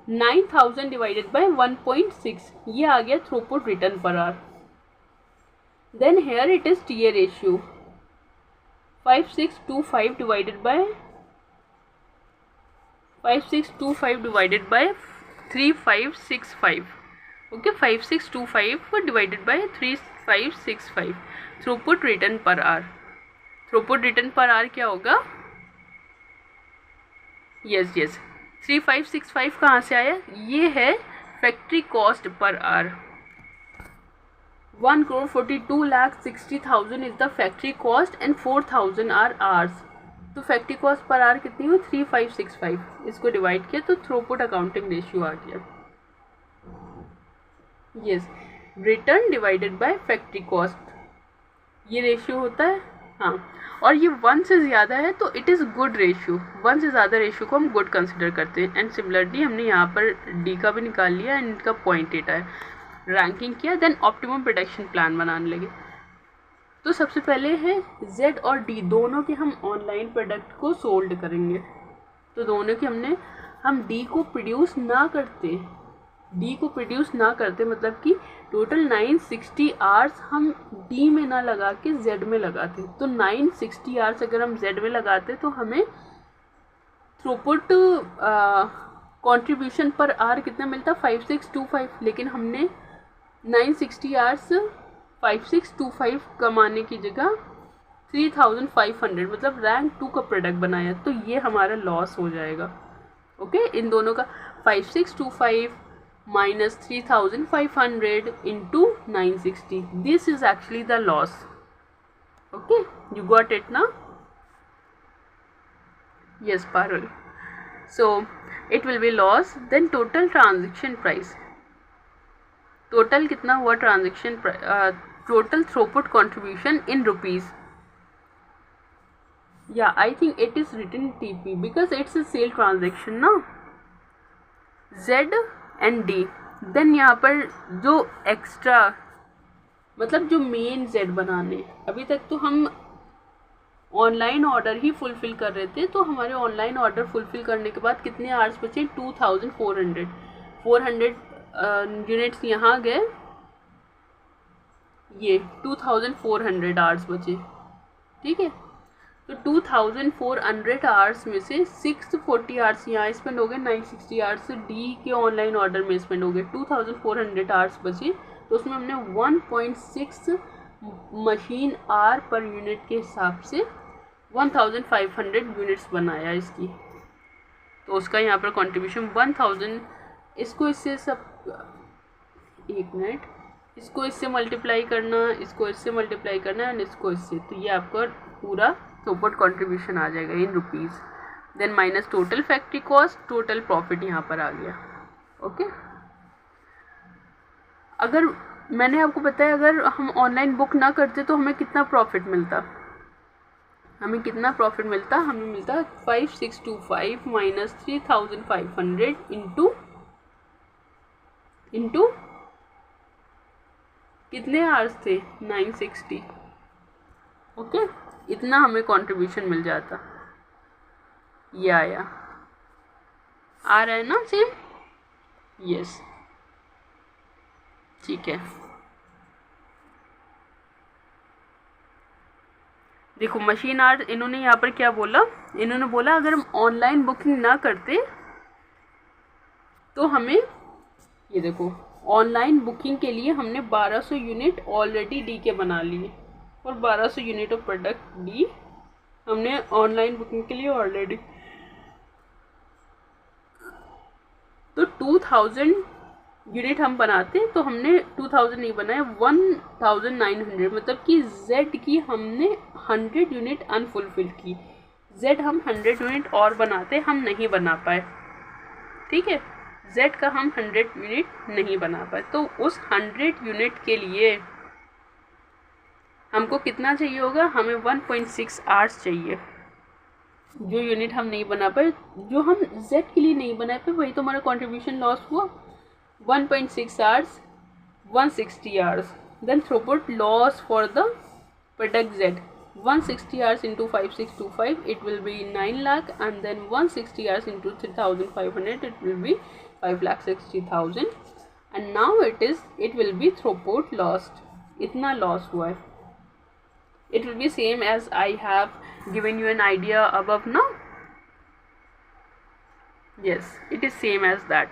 9000 डिवाइडेड बाय 1.6, ये आ गया throughput return per our. Then here it is TA ratio 5625 divided by 3565 okay, 5625 divided by 3565 throughput return per hour. Throughput return per hour क्या होगा? यस 3565 कहाँ से आया? ये है factory cost per hour. 1,42,60,000 is the factory cost and 4,000 hour hours. तो factory cost per hour कितनी हुई? 3565, इसको डिवाइड किया तो थ्रूपुट अकाउंटिंग रेशियो आ गया। Yes, return divided by factory cost, ये रेशियो होता है। हाँ, और ये 1 से ज़्यादा है तो इट इज़ गुड रेशियो। 1 से ज़्यादा रेशियो को हम गुड कंसिडर करते हैं। एंड सिमिलरली हमने यहाँ पर डी का भी निकाल लिया एंड इनका 0.8 है, रैंकिंग किया। देन ऑप्टिमम प्रोडक्शन प्लान बनाने लगे। तो सबसे पहले है जेड और डी, दोनों के हम ऑनलाइन प्रोडक्ट को सोल्ड करेंगे। तो दोनों की हम डी को प्रोड्यूस ना करते, मतलब कि टोटल 960 आवर्स हम डी में ना लगा के जेड में लगाते। तो 960 आवर्स अगर हम जेड में लगाते तो हमें थ्रूपुट कंट्रीब्यूशन पर आवर कितना मिलता? 5625, लेकिन हमने 960 आवर्स 5625 कमाने की जगह 3500 मतलब रैंक 2 का प्रोडक्ट बनाया, तो ये हमारा लॉस हो जाएगा। ओके, इन दोनों का 5625 minus 3500 into 960, this is actually the loss. Okay, you got it now? Yes Parul, so it will be loss. Then total transaction price, total कितना हुआ transaction total throughput contribution in rupees. Yeah, I think it is written TP because it's a sale transaction ना, Z and D. Then यहाँ पर जो extra, मतलब जो main jet बनाने, अभी तक तो हम ऑनलाइन ऑर्डर ही फुलफ़िल कर रहे थे, तो हमारे ऑनलाइन ऑर्डर फुलफ़िल करने के बाद कितने आवर्स बचे? 400 यूनिट्स यहाँ गए, ये 2400 आवर्स बचे। ठीक है, तो 2400 आवर्स में से 640 आवर्स यहाँ स्पेंड हो गए, 960 आवर्स डी के ऑनलाइन ऑर्डर में स्पेंड हो गए, 2400 आवर्स बचे। तो उसमें हमने 1.6 मशीन आर पर यूनिट के हिसाब से 1500 यूनिट्स बनाया इसकी, तो उसका यहाँ पर कंट्रीब्यूशन 1000। इसको इससे सब, एक मिनट, इसको इससे मल्टीप्लाई करना, इसको इससे मल्टीप्लाई करना एंड इसको इससे, तो ये आपका पूरा थ्रूपुट कंट्रीब्यूशन आ जाएगा in rupees. Then minus total factory cost, total profit यहाँ पर आ गया। ओके, अगर मैंने आपको बताया अगर हम ऑनलाइन बुक ना करते तो हमें कितना प्रॉफिट मिलता, हमें कितना प्रॉफिट मिलता, हमें मिलता 5625 माइनस 3500 इंटू कितने आवर्स थे 960। ओके, इतना हमें कंट्रीब्यूशन मिल जाता। ये आया, आ रहा है ना सेम? यस, ठीक है। देखो मशीन आर्ट इन्होंने यहाँ पर क्या बोला, इन्होंने बोला अगर हम ऑनलाइन बुकिंग ना करते तो हमें, ये देखो ऑनलाइन बुकिंग के लिए हमने 1200 यूनिट ऑलरेडी डी के बना लिए, और 1200 यूनिट ऑफ प्रोडक्ट डी हमने ऑनलाइन बुकिंग के लिए ऑलरेडी, तो 2000 यूनिट हम बनाते तो हमने 2000 नहीं बनाए, 1900, मतलब कि Z की हमने 100 यूनिट अनफुलफिल की। Z हम 100 यूनिट और बनाते, हम नहीं बना पाए, ठीक है, Z का हम 100 यूनिट नहीं बना पाए। तो उस 100 यूनिट के लिए हमको कितना चाहिए होगा, हमें 1.6 आवर्स चाहिए। जो यूनिट हम नहीं बना पाए, जो हम Z के लिए नहीं बना पाए, वही तो हमारा कंट्रीब्यूशन लॉस हुआ। 1.6 hours, 160 hours. Then throughput loss for the product Z. 160 hours into 5625, it will be 9 lakh, and then 160 hours into 3500, it will be 5,60,000. And now it will be throughput lost. इतना loss हुआ है. It will be same as I have given you an idea above now. Yes, it is same as that.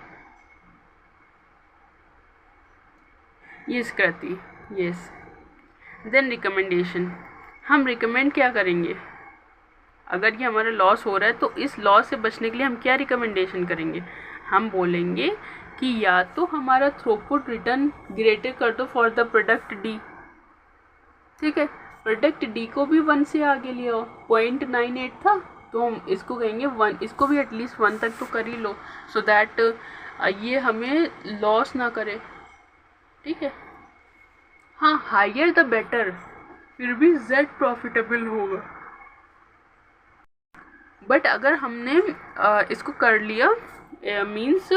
Yes करती, yes. Then recommendation, हम recommend क्या करेंगे, अगर ये हमारा लॉस हो रहा है तो इस लॉस से बचने के लिए हम क्या रिकमेंडेशन करेंगे, हम बोलेंगे कि या तो हमारा थ्रूपुट रिटर्न ग्रेटर कर दो फॉर द प्रोडक्ट डी, ठीक है, प्रोडक्ट डी को भी 1 से आगे ले आओ, 0.98 था तो हम इसको कहेंगे 1, इसको भी एटलीस्ट 1 तक तो कर ही लो, सो दैट ये हमें लॉस ना करे, ठीक है। हाँ, हायर द बेटर, फिर भी Z प्रॉफिटेबल होगा। बट अगर हमने इसको कर लिया, मीन्स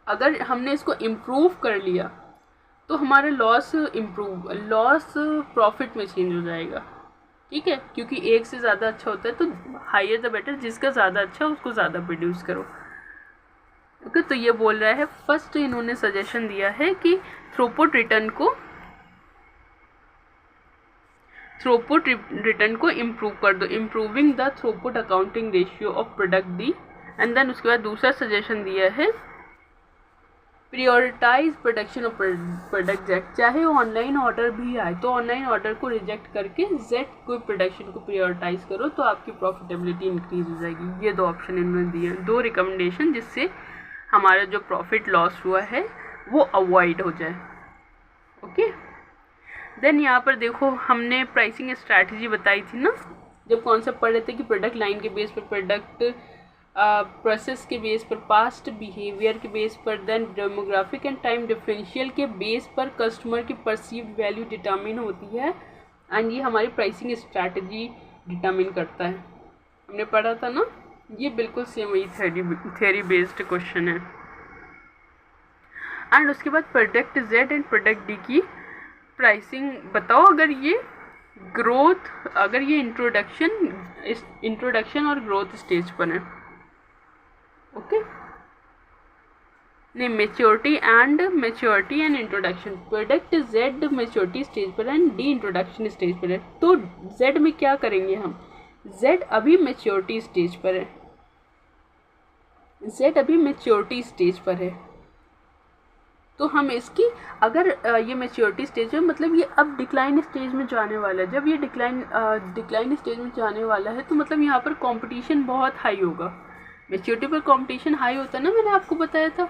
अगर हमने इसको इम्प्रूव कर लिया तो हमारा लॉस प्रॉफिट में चेंज हो जाएगा, ठीक है, क्योंकि एक से ज़्यादा अच्छा होता है, तो हायर द बेटर, जिसका ज़्यादा अच्छा उसको ज़्यादा प्रोड्यूस करो। ओके, तो ये बोल रहा है, फर्स्ट इन्होंने सजेशन दिया है कि थ्रूपुट रिटर्न को इम्प्रूव कर दो, improving the throughput accounting ratio of product D. And then उसके बाद दूसरा सजेशन दिया है, prioritise production of product Z, चाहे ऑनलाइन ऑर्डर भी आए तो ऑनलाइन ऑर्डर को रिजेक्ट करके Z को प्रोडक्शन को प्रियोरिटाइज करो, तो आपकी प्रॉफिटेबिलिटी इंक्रीज हो जाएगी। ये दो ऑप्शन इन्होंने दिए, दो रिकमेंडेशन, जिससे हमारा जो प्रॉफिट लॉस हुआ है वो अवॉइड हो जाए। ओके, देन यहाँ पर देखो हमने प्राइसिंग स्ट्रैटेजी बताई थी ना, जब कॉन्सेप्ट पढ़ रहे थे कि प्रोडक्ट लाइन के बेस पर, प्रोडक्ट प्रोसेस के बेस पर, पास्ट बिहेवियर के बेस पर, then demographic and time differential के बेस पर कस्टमर की परसीव्ड वैल्यू डिटर्मिन होती है, एंड ये हमारी प्राइसिंग स्ट्रैटेजी डिटर्मिन करता है। हमने पढ़ा था ना, ये बिल्कुल सेम वही थ्योरी बेस्ड क्वेश्चन है। एंड उसके बाद product Z and product D की प्राइसिंग बताओ, अगर ये ग्रोथ, अगर ये इंट्रोडक्शन और ग्रोथ स्टेज पर है। ओके, नहीं, maturity and introduction, product Z maturity stage पर है एंड D इंट्रोडक्शन स्टेज पर है, तो Z में क्या करेंगे हम, Z अभी मेच्योरिटी स्टेज पर है, Z अभी मेच्योरिटी स्टेज पर है, तो हम इसकी, अगर ये मेच्योरिटी स्टेज है, मतलब ये अब डिक्लाइन स्टेज में जाने वाला है, जब ये डिक्लाइन स्टेज में जाने वाला है तो मतलब यहाँ पर कंपटीशन बहुत हाई होगा। मेच्योरिटी पर कंपटीशन हाई होता है ना, मैंने आपको बताया था,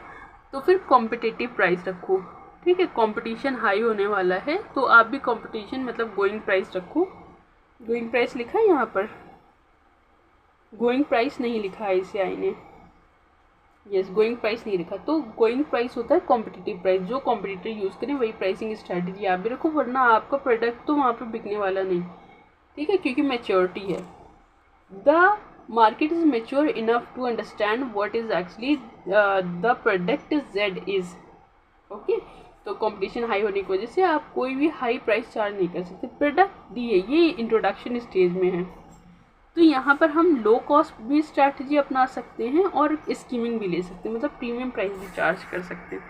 तो फिर कॉम्पिटिटिव प्राइस रखो, ठीक है, कंपटीशन हाई होने वाला है तो आप भी कंपटीशन मतलब गोइंग प्राइस रखो। गोइंग प्राइस लिखा है यहाँ पर, गोइंग प्राइस नहीं लिखा है इसे आई ने, यस गोइंग प्राइस नहीं लिखा। तो गोइंग प्राइस होता है कॉम्पिटिटिव प्राइस, जो कॉम्पिटिटर यूज़ करें वही प्राइसिंग स्ट्रैटेजी आप भी रखो, वरना आपका प्रोडक्ट तो वहाँ पे बिकने वाला नहीं, ठीक है, क्योंकि मैच्योरिटी है। The market is mature enough to understand what is actually the product Z is, okay. तो कंपटीशन हाई होने की वजह से आप कोई भी हाई प्राइस चार्ज नहीं कर सकते। प्रोडक्ट डी है, ये इंट्रोडक्शन स्टेज में है। तो यहाँ पर हम लो कॉस्ट भी स्ट्रैटेजी अपना सकते हैं और स्कीमिंग भी ले सकते हैं, मतलब प्रीमियम प्राइस भी चार्ज कर सकते हैं।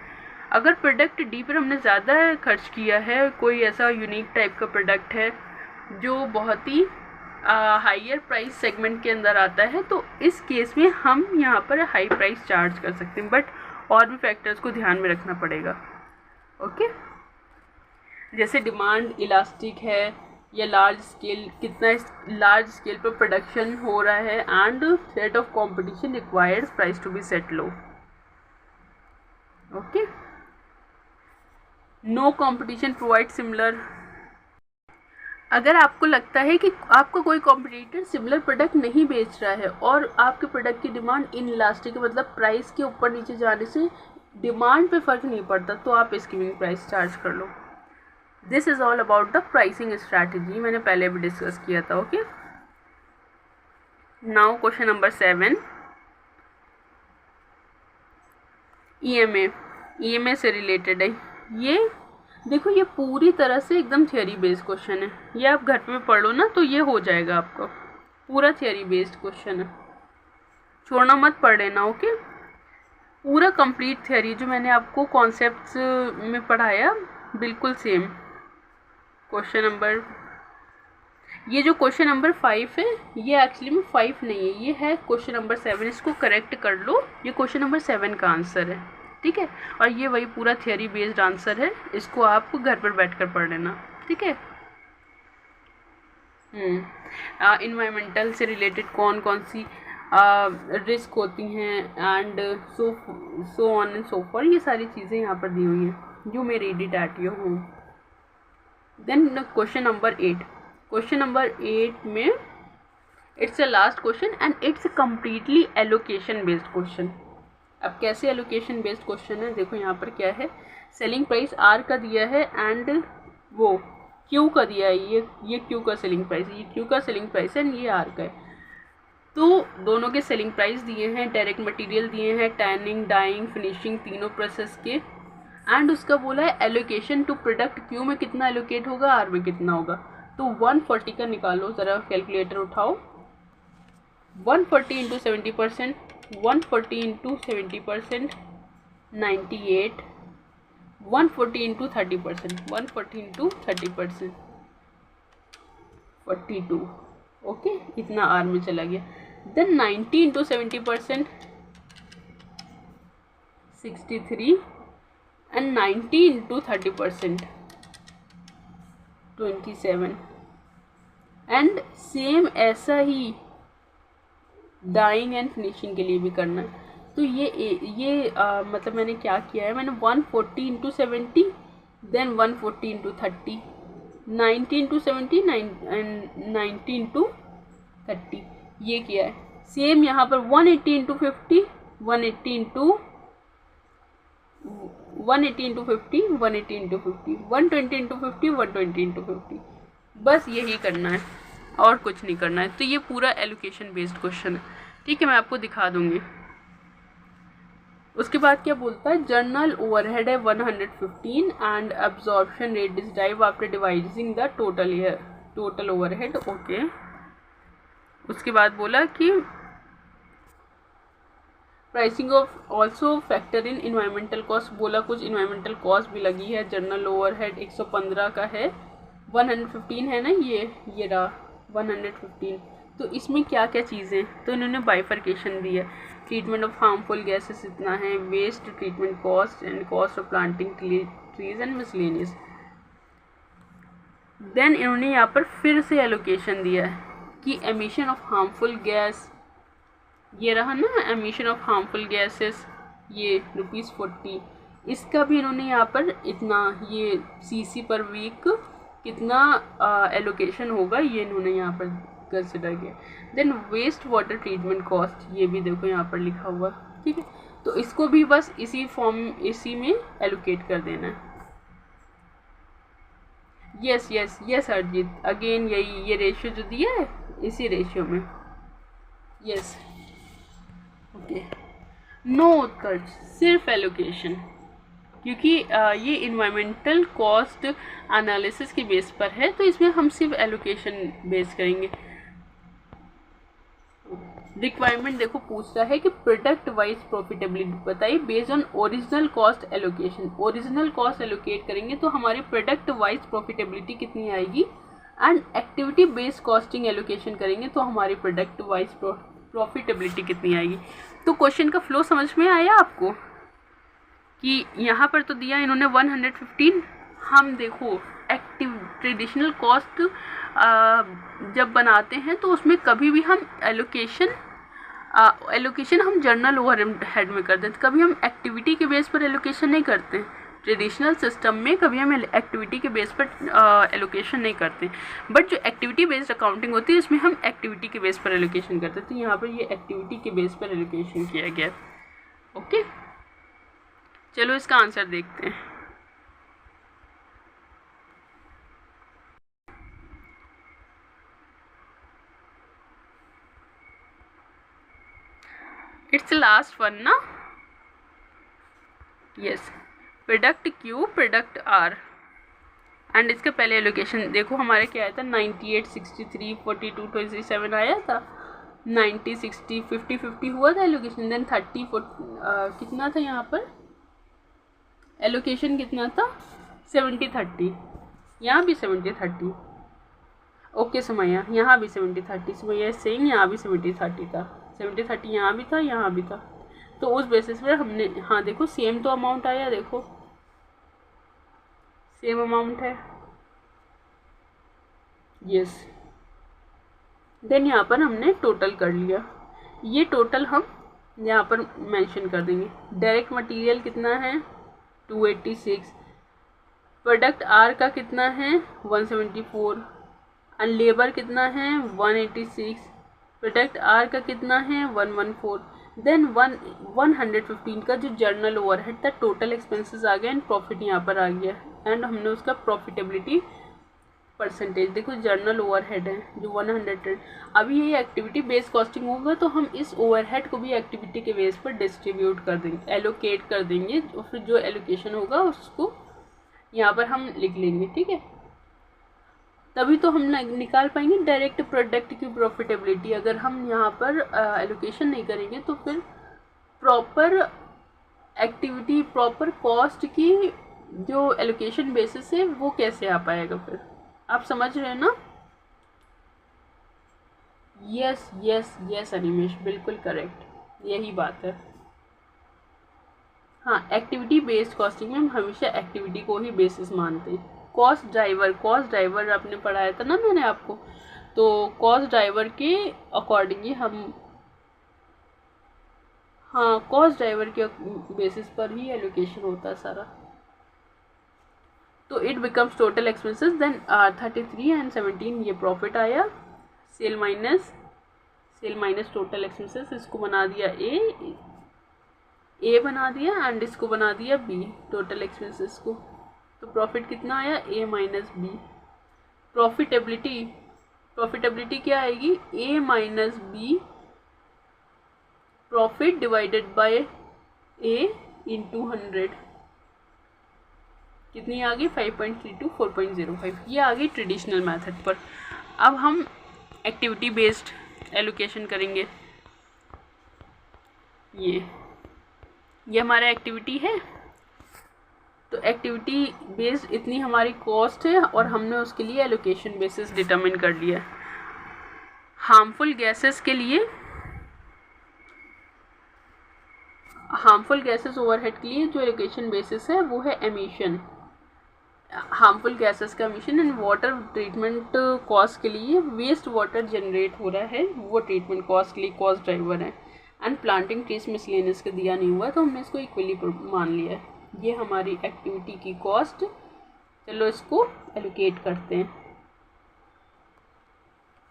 अगर प्रोडक्ट डी पर हमने ज़्यादा खर्च किया है, कोई ऐसा यूनिक टाइप का प्रोडक्ट है जो बहुत ही हाइयर प्राइस सेगमेंट के अंदर आता है, तो इस केस में हम यहाँ पर हाई प्राइस चार्ज कर सकते हैं, बट और भी फैक्टर्स को ध्यान में रखना पड़ेगा, ओके। जैसे डिमांड इलास्टिक है या लार्ज स्केल, कितना लार्ज स्केल पर प्रोडक्शन हो रहा है, and threat of competition requires price to be set low, okay. No competition provide similar, अगर आपको लगता है कि आपका कोई कॉम्पिटिटर सिमिलर प्रोडक्ट नहीं बेच रहा है और आपके प्रोडक्ट की डिमांड इन इलास्टिक, मतलब प्राइस के ऊपर नीचे जाने से डिमांड पे फर्क नहीं पड़ता, तो आप स्कीमिंग प्राइस चार्ज कर लो। This is all about the pricing strategy, मैंने पहले भी डिस्कस किया था, okay. Now question number 7, EMA से रिलेटेड है ये। देखो ये पूरी तरह से एकदम थियोरी बेस्ड क्वेश्चन है, ये आप घर पे पढ़ लो ना तो ये हो जाएगा आपका, पूरा थियोरी बेस्ड क्वेश्चन है, छोड़ना मत, पढ़ लेना, ओके। पूरा कंप्लीट थियोरी जो मैंने आपको कॉन्सेप्ट्स में पढ़ाया बिल्कुल सेम। क्वेश्चन नंबर, ये जो क्वेश्चन नंबर 5 है ये एक्चुअली में 5 नहीं है, ये है क्वेश्चन नंबर 7, इसको करेक्ट कर लो, ये क्वेश्चन नंबर 7 का आंसर है, ठीक है। और ये वही पूरा थियोरी बेस्ड आंसर है, इसको आप घर पर बैठकर पढ़ लेना, ठीक है। इन्वायरमेंटल से रिलेटेड कौन कौन सी रिस्क होती हैं, and so on and so for, ये सारी चीज़ें यहाँ पर दी हुई हैं जो मैं read it at your home. Then question number 8, question number 8 में it's a last question and it's completely allocation based question. अब कैसे एलोकेशन बेस्ड क्वेश्चन है, देखो यहाँ पर क्या है, सेलिंग प्राइस आर का दिया है एंड वो क्यू का दिया है, ये क्यू का सेलिंग प्राइस, ये क्यू का सेलिंग प्राइस है एंड ये आर का है। तो दोनों के सेलिंग प्राइस दिए हैं, डायरेक्ट मटेरियल दिए हैं, टैनिंग, डाइंग, फिनिशिंग, तीनों प्रोसेस के, एंड उसका बोला है एलोकेशन टू प्रोडक्ट क्यू में कितना एलोकेट होगा, आर में कितना होगा। तो 140 का निकालो, ज़रा कैलकुलेटर उठाओ, 140 into 70%, 140 into 70%, 98, 140 into 30%, 140 into 30%, 42, okay, इतना आर में चला गया। Then 90 into 70%, 63, and 90 into 30%, 27, and same ऐसा ही डाइंग एंड फिनिशिंग के लिए भी करना है। तो ये मतलब मैंने क्या किया है, मैंने 140 into 70, then 140 into 30, 90 into 70 and 90 into 30, ये किया है। सेम यहाँ पर 180 into 50, 180 into 180 into 50, 180 into 50, 120 into 50, 120 into 50, बस यही करना है और कुछ नहीं करना है। तो ये पूरा एलोकेशन बेस्ड क्वेश्चन है, ठीक है, मैं आपको दिखा दूंगी। उसके बाद क्या बोलता है, जर्नल ओवरहेड है 115 and absorption rate is drive after dividing the total overhead, okay. उसके बाद बोला कि pricing of also factor in environmental cost, बोला कुछ इन्वायरमेंटल कॉस्ट भी लगी है। जर्नल ओवरहेड 115 का है, 115 है ना, ये रहा 115। तो इसमें क्या क्या चीज़ें, तो इन्होंने बाइफर्केशन दी है, ट्रीटमेंट ऑफ हार्मफुल गैसेस इतना है, waste treatment cost and cost of planting trees and miscellaneous. Then इन्होंने यहाँ पर फिर से एलोकेशन दिया है कि एमिशन ऑफ हार्मफुल गैस, ये रहा ना एमिशन ऑफ हार्मफुल गैसेस, ये ₹40, इसका भी इन्होंने यहाँ पर इतना, ये सीसी पर वीक कितना एलोकेशन होगा, ये इन्होंने यहाँ पर कंसिडर किया। Then waste water treatment cost, ये भी देखो यहाँ पर लिखा हुआ, ठीक है। तो इसको भी बस इसी में एलोकेट कर देना है। यस यस यस अर्जित, अगेन यही ये रेशियो जो दिया है इसी रेशियो में। यस ओके, नो उत्कर्ष, सिर्फ एलोकेशन, क्योंकि ये इन्वायरमेंटल कॉस्ट एनालिसिस के बेस पर है, तो इसमें हम सिर्फ एलोकेशन बेस करेंगे। रिक्वायरमेंट देखो पूछ रहा है कि प्रोडक्ट वाइज प्रॉफिटेबिलिटी बताइए based on original cost allocation. Original cost allocate करेंगे तो हमारी प्रोडक्ट वाइज प्रॉफिटेबिलिटी कितनी आएगी, and activity based costing allocation करेंगे तो हमारी प्रोडक्ट वाइज प्रॉफिटेबिलिटी कितनी आएगी। तो क्वेश्चन का फ्लो समझ में आया आपको कि यहाँ पर तो दिया इन्होंने 115, हम देखो ट्रेडिशनल कॉस्ट जब बनाते हैं तो उसमें कभी भी हम एलोकेशन हम जर्नल ओवरहेड में करते हैं, कभी हम एक्टिविटी के बेस पर एलोकेशन नहीं करते हैं। ट्रेडिशनल सिस्टम में कभी हम एक्टिविटी के बेस पर एलोकेशन नहीं करते, बट जो एक्टिविटी बेस्ड अकाउंटिंग होती है इसमें हम एक्टिविटी के बेस पर एलोकेशन करते हैं। तो यहाँ पर ये एक्टिविटी के बेस पर एलोकेशन किया गया। ओके, चलो इसका आंसर देखते हैं। इट्स लास्ट वन ना, yes, product Q product R, and इसका पहले एलोकेशन देखो हमारे क्या आया था, 98 63 42 27 आया था, 90 60 50 50 हुआ था एलोकेशन। देन 30 कितना था यहाँ पर एलोकेशन, कितना था 70 30, यहाँ भी 70 30। ओके समैया, यहाँ भी 70 30, समैया सेम, यहाँ भी 70 30 था, 70 30 यहाँ भी था, यहाँ भी था। तो उस बेसिस पर हमने, हाँ देखो सेम तो अमाउंट आया, देखो सेम अमाउंट है। यस, देन यहाँ पर हमने टोटल कर लिया, ये टोटल हम यहाँ पर मेंशन कर देंगे। डायरेक्ट मटेरियल कितना है 286, प्रोडक्ट R का कितना है 174, एंड लेबर कितना है 186, प्रोडक्ट R का कितना है 114। देन 115 का जो जर्नल ओवरहेड था, टोटल एक्सपेंसेस आ गया एंड प्रॉफिट यहाँ पर आ गया, एंड हमने उसका प्रॉफिटेबिलिटी परसेंटेज देखो, जर्नल ओवरहेड है जो 110। अभी ये एक्टिविटी बेस्ड कॉस्टिंग होगा तो हम इस ओवरहेड को भी एक्टिविटी के बेस पर डिस्ट्रीब्यूट कर देंगे, एलोकेट कर देंगे, और फिर जो एलोकेशन होगा उसको यहाँ पर हम लिख लेंगे, ठीक है। तभी तो हम निकाल पाएंगे डायरेक्ट प्रोडक्ट की प्रॉफिटेबिलिटी। अगर हम यहाँ पर एलोकेशन नहीं करेंगे तो फिर प्रॉपर एक्टिविटी, प्रॉपर कॉस्ट की जो एलोकेशन बेसिस है वो कैसे आ पाएगा, फिर आप समझ रहे हैं ना। यस यस यस अनिमेश, बिल्कुल करेक्ट, यही बात है। हाँ, एक्टिविटी बेस्ड कॉस्टिंग में हम हमेशा एक्टिविटी को ही बेसिस मानते हैं। कॉस्ट ड्राइवर आपने पढ़ाया था ना मैंने आपको, तो कॉस्ट ड्राइवर के अकॉर्डिंगली हम, हाँ कॉस्ट ड्राइवर के बेसिस पर ही एलोकेशन होता है सारा। तो it becomes total expenses, then 33 and 17 ये प्रॉफिट आया, सेल माइनस टोटल एक्सपेंसेस, इसको बना दिया ए बना दिया, एंड इसको बना दिया बी, टोटल एक्सपेंसेस को। तो प्रॉफिट कितना आया A माइनस बी। प्रॉफिटेबिलिटी क्या आएगी A minus B profit divided by A into 100, कितनी आ गई 5.32 4.05, ये आ गई ट्रेडिशनल मेथड पर। अब हम एक्टिविटी बेस्ड एलोकेशन करेंगे। ये हमारा एक्टिविटी है, तो एक्टिविटी बेस्ड इतनी हमारी कॉस्ट है और हमने उसके लिए एलोकेशन बेसिस डिटरमिन कर लिया। हार्मफुल गैसेस के लिए, हार्मफुल गैसेस ओवरहेड के लिए जो एलोकेशन बेसिस है वो है एमिशन, हार्मफुल गैसेस का emission. And water treatment cost के लिए वेस्ट वाटर जनरेट हो रहा है, वो ट्रीटमेंट कॉस्ट के लिए कॉस्ट ड्राइवर है। एंड प्लांटिंग ट्रीज मिसलेनियस का दिया नहीं हुआ तो हमने इसको इक्वली मान लिया है। ये हमारी एक्टिविटी की कॉस्ट, चलो इसको एलोकेट करते हैं।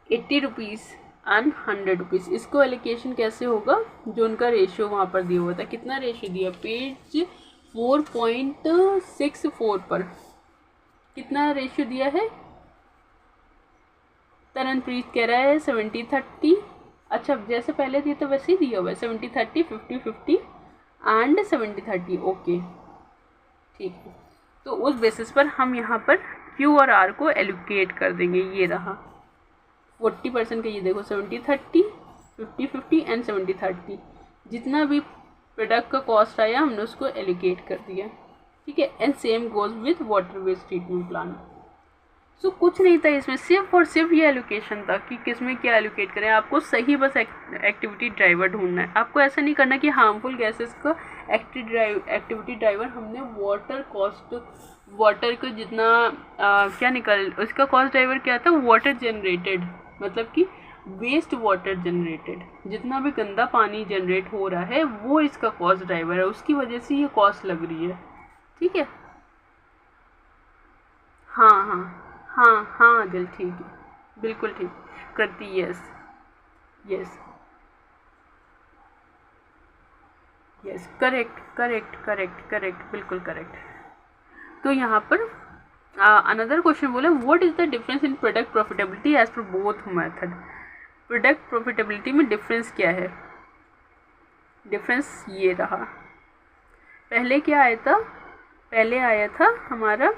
₹80 एंड ₹100। इसको एलोकेशन कैसे होगा, जो उनका रेशियो वहाँ पर दिया हुआ था, कितना रेशियो दिया, पेज 4.64 पर कितना रेशियो दिया है, तरनप्रीत कह रहा है 70-30। अच्छा, जैसे पहले दिया था वैसे ही दिया हुआ है, 70-30, 50-50 एंड 70-30। ओके ठीक है, तो उस बेसिस पर हम यहाँ पर Q और R को एलोकेट कर देंगे। ये रहा 40% का, ये देखो 70-30, 50-50 एंड 70-30। जितना भी प्रोडक्ट का कॉस्ट आया हमने उसको एलोकेट कर दिया, ठीक है। And same goes with water waste treatment plant. So कुछ नहीं था इसमें, सिर्फ और सिर्फ ये एलोकेशन था कि किस में क्या एलोकेट करें। आपको सही बस एक्टिविटी ड्राइवर ढूंढना है। आपको ऐसा नहीं करना कि हार्मफुल गैसेस का एक्टिविटी ड्राइवर हमने वाटर कॉस्ट, वाटर को जितना क्या निकल, उसका कॉस्ट ड्राइवर क्या था, वाटर जनरेटेड, मतलब कि वेस्ट वाटर जनरेटेड, जितना भी गंदा पानी जनरेट हो रहा है वो इसका कॉस्ट ड्राइवर है, उसकी वजह से ये कॉस्ट लग रही है, ठीक है। हाँ हाँ हाँ हाँ दिल, ठीक है, बिल्कुल ठीक करती, yes yes yes, correct correct correct correct, बिल्कुल करेक्ट। तो यहाँ पर अनदर क्वेश्चन बोला, what is the difference in product profitability as per both method. Product profitability में डिफरेंस क्या है, डिफरेंस ये रहा। पहले क्या आया था, पहले आया था हमारा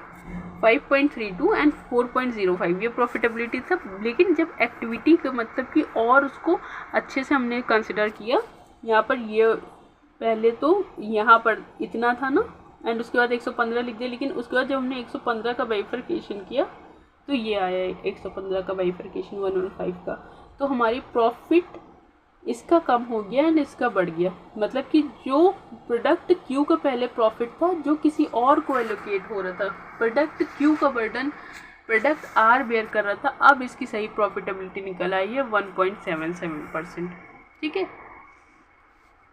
5.32 एंड 4.05, ये प्रॉफिटेबिलिटी था। लेकिन जब एक्टिविटी का मतलब कि और उसको अच्छे से हमने कंसिडर किया, यहाँ पर ये पहले तो यहाँ पर इतना था ना, एंड उसके बाद 115 लिख दिया। लेकिन उसके बाद जब हमने 115 का बाइफर्केशन किया तो ये आया 115 का बाइफर्केशन 115 का, तो हमारी प्रॉफिट इसका कम हो गया एंड इसका बढ़ गया। मतलब कि जो प्रोडक्ट क्यू का पहले प्रॉफिट था जो किसी और को एलोकेट हो रहा था, प्रोडक्ट क्यू का बर्डन प्रोडक्ट आर बेयर कर रहा था, अब इसकी सही प्रॉफिटेबिलिटी निकल आई है 1.77%, ठीक है।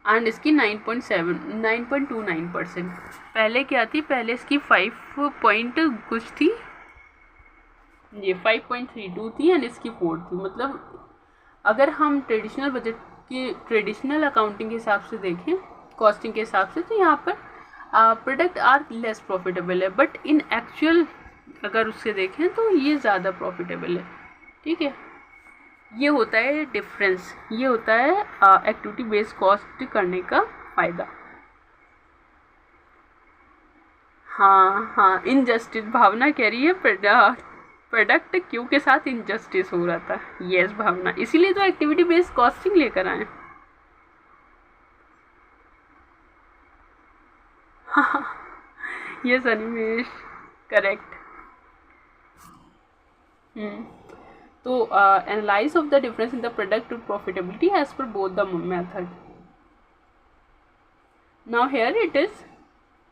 एंड इसकी 9.29%। पहले क्या थी, पहले इसकी 5 पॉइंट कुछ थी, ये 5.32 थी एंड इसकी 4 थी। मतलब अगर हम ट्रेडिशनल बजट के, ट्रेडिशनल अकाउंटिंग के हिसाब से देखें, कॉस्टिंग के हिसाब से, तो यहाँ पर प्रोडक्ट आर लेस प्रॉफिटेबल है, बट इन एक्चुअल अगर उससे देखें तो ये ज़्यादा प्रॉफिटेबल है, ठीक है। ये होता है डिफरेंस, ये होता है एक्टिविटी बेस्ड कॉस्ट करने का फ़ायदा। हाँ हाँ, इनजस्टिस, भावना कह रही है प्रोडक्ट क्यू के साथ इनजस्टिस हो रहा था। यस भावना, इसीलिए तो एक्टिविटी बेस्ड कॉस्टिंग लेकर आए। हाँ यस अनिमेश, करेक्ट। तो analyse of the difference in the product profitability as per both the method. Now here it is,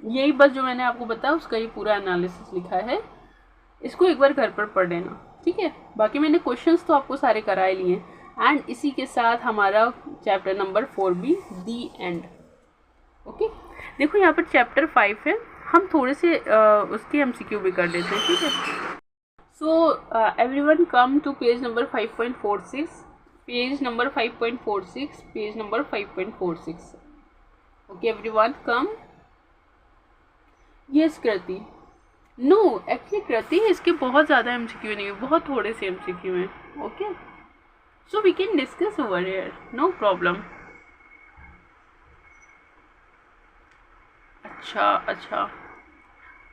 यही बस जो मैंने आपको बताया उसका ये पूरा एनालिसिस लिखा है, इसको एक बार घर पर पढ़ लेना, ठीक है। बाकी मैंने क्वेश्चंस तो आपको सारे कराए लिए हैं। एंड इसी के साथ हमारा चैप्टर नंबर 4 भी दी एंड, ओके। देखो यहाँ पर चैप्टर 5 है, हम थोड़े से उसके MCQ भी कर लेते हैं, ठीक है। So everyone come to page number 5.46, page number 5.46, page number 5.46। Okay everyone come. Yes Kriti, no actually Kriti इसके बहुत ज़्यादा MCQ नहीं है, बहुत थोड़े से MCQ हैं, okay. So we can discuss over here, no problem. अच्छा,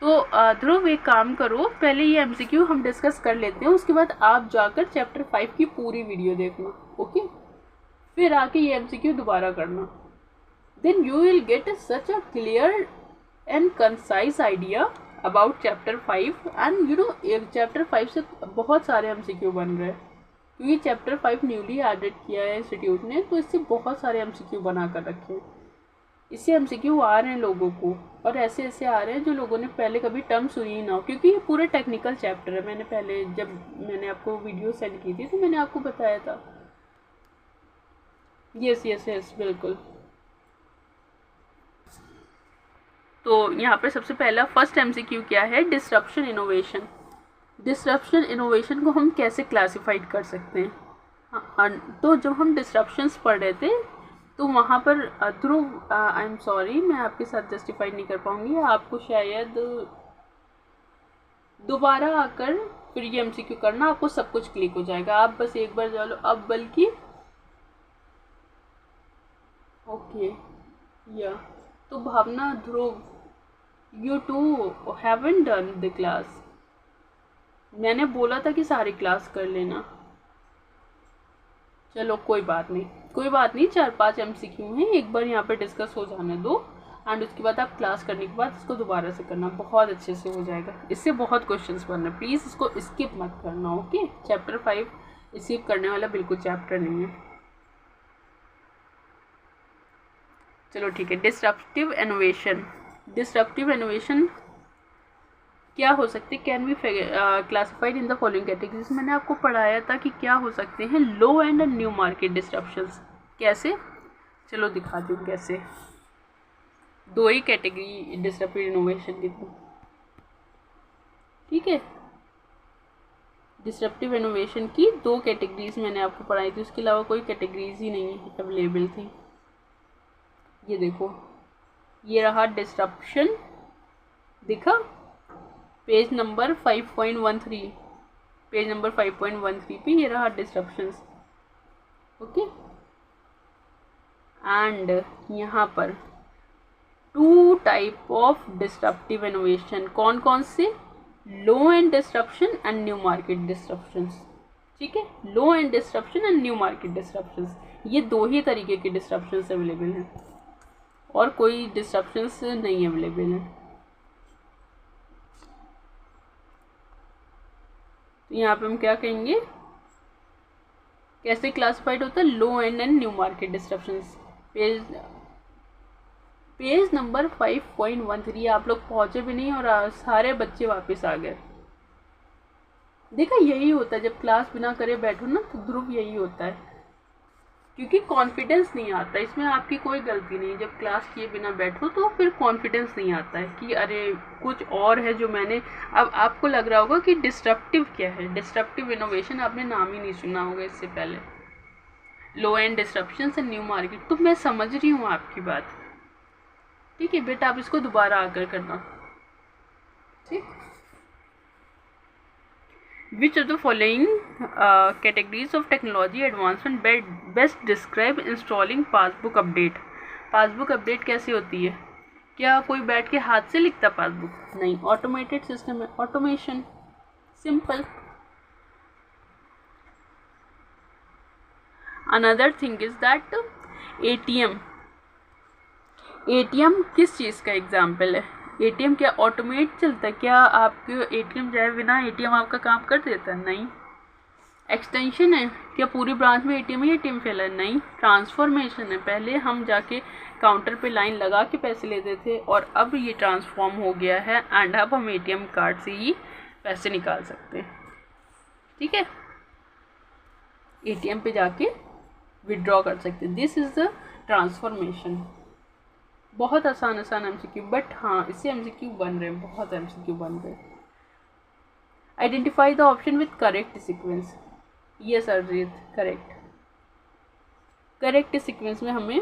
तो ध्रुव एक काम करो, पहले ये MCQ हम डिस्कस कर लेते हैं, उसके बाद आप जाकर चैप्टर 5 की पूरी वीडियो देखना, ओके। फिर आके ये MCQ दोबारा करना, then you will get such a clear and concise idea about chapter 5। And you know chapter 5 से बहुत सारे MCQ बन रहे हैं, क्योंकि चैप्टर 5 न्यूली एडेड किया है इंस्टीट्यूट ने, तो इससे बहुत सारे MCQ बना कर रखे हैं। इससे MCQ आ रहे हैं लोगों को, और ऐसे ऐसे आ रहे हैं जो लोगों ने पहले कभी टर्म सुनी ही ना हो, क्योंकि ये पूरा टेक्निकल चैप्टर है। मैंने पहले जब मैंने आपको वीडियो सेंड की थी तो मैंने आपको बताया था। यस यस यस बिल्कुल। तो यहाँ पे सबसे पहला फर्स्ट MCQ क्या है, डिसरप्शन इनोवेशन। डिसरप्शन इनोवेशन को हम कैसे क्लासिफाइड कर सकते हैं? हाँ, तो जब हम डिसरप्शंस पढ़ रहे थे तो वहाँ पर ध्रुव, आई एम सॉरी, मैं आपके साथ जस्टिफाई नहीं कर पाऊँगी, आपको शायद दोबारा आकर फिर ये एमसीक्यू करना, आपको सब कुछ क्लिक हो जाएगा। आप बस एक बार जा लो अब, बल्कि ओके या तो Bhavna, Dhruv, you two haven't done the class. मैंने बोला था कि सारी क्लास कर लेना। चलो कोई बात नहीं, कोई बात नहीं, 4-5 एमसीक्यू हैं, एक बार यहाँ पे डिस्कस हो जाने दो एंड उसके बाद आप क्लास करने के बाद इसको दोबारा से करना, बहुत अच्छे से हो जाएगा। इससे बहुत क्वेश्चंस बन रहे हैं, प्लीज़ इसको स्किप मत करना। ओके, चैप्टर 5 स्किप करने वाला बिल्कुल चैप्टर नहीं है। चलो ठीक है, डिसरप्टिव इनोवेशन। डिसरप्टिव इनोवेशन क्या हो सकते हैं? Can be classified in the following categories. मैंने आपको पढ़ाया था कि क्या हो सकते हैं लो एंड न्यू मार्केट डिस्ट्रप्शंस। कैसे? चलो दिखाती हूँ कैसे। दो ही कैटेगरी डिसरप्टिव इनोवेशन की थी, ठीक है। डिसरप्टिव इनोवेशन की 2 कैटेगरीज मैंने आपको पढ़ाई थी, उसके अलावा कोई कैटेगरीज ही नहीं अवेलेबल थी। ये देखो, ये रहा डिसरप्शन, दिखा पेज नंबर 5.13, पेज नंबर 5.13 पे ये रहा डिसरप्शंस। ओके, एंड यहाँ पर 2 टाइप ऑफ डिसरप्टिव इनोवेशन, कौन कौन से? Low end disruption and new market disruptions, ठीक है। Low end disruption and new market disruptions, ये 2 ही तरीके के डिसरप्शंस अवेलेबल हैं और कोई डिसरप्शंस नहीं अवेलेबल है। तो यहाँ पे हम क्या कहेंगे, कैसे क्लासिफाइड होता है low end new market disruptions. Page number 5.13 आप लोग पहुंचे भी नहीं और सारे बच्चे वापस आ गए। देखा, यही होता है जब क्लास बिना करे बैठो ना, तो ध्रुव यही होता है, क्योंकि कॉन्फिडेंस नहीं आता। इसमें आपकी कोई गलती नहीं, जब क्लास किए बिना बैठो तो फिर कॉन्फिडेंस नहीं आता है कि अरे कुछ और है जो मैंने। अब आपको लग रहा होगा कि डिस्ट्रप्टिव क्या है, डिस्ट्रप्टिव इनोवेशन आपने नाम ही नहीं सुना होगा इससे पहले। Low end disruption and new market, तो मैं समझ रही हूँ आपकी बात, ठीक है बेटा, आप इसको दोबारा आकर करना, ठीक। Which of the following categories of technology advancement best describe installing passbook update? Passbook update कैसे होती है? क्या कोई बैठ के हाथ से लिखता पासबुक? नहीं, ऑटोमेटेड सिस्टम है, automation, simple. Another thing is that ATM, ATM किस चीज़ का एग्जाम्पल है? एटीएम क्या ऑटोमेट चलता है? क्या आपके एटीएम जाए बिना एटीएम आपका काम कर देता है? नहीं। एक्सटेंशन है, क्या पूरी ब्रांच में एटीएम ही एटीएम फैला है? नहीं। ट्रांसफॉर्मेशन है, पहले हम जाके काउंटर पे लाइन लगा के पैसे लेते थे और अब ये ट्रांसफॉर्म हो गया है एंड अब हम एटीएम कार्ड से ही पैसे निकाल सकते हैं, ठीक है। एटीएम पे जाके विड्रॉ कर सकते हैं, दिस इज़ द ट्रांसफॉर्मेशन। बहुत आसान आसान एमसीक्यू, बट हाँ इससे एमसीक्यू बन रहे हैं, बहुत एमसीक्यू बन रहे हैं। Identify the option with correct sequence. Yes अर्जित, करेक्ट। करेक्ट सीक्वेंस में हमें,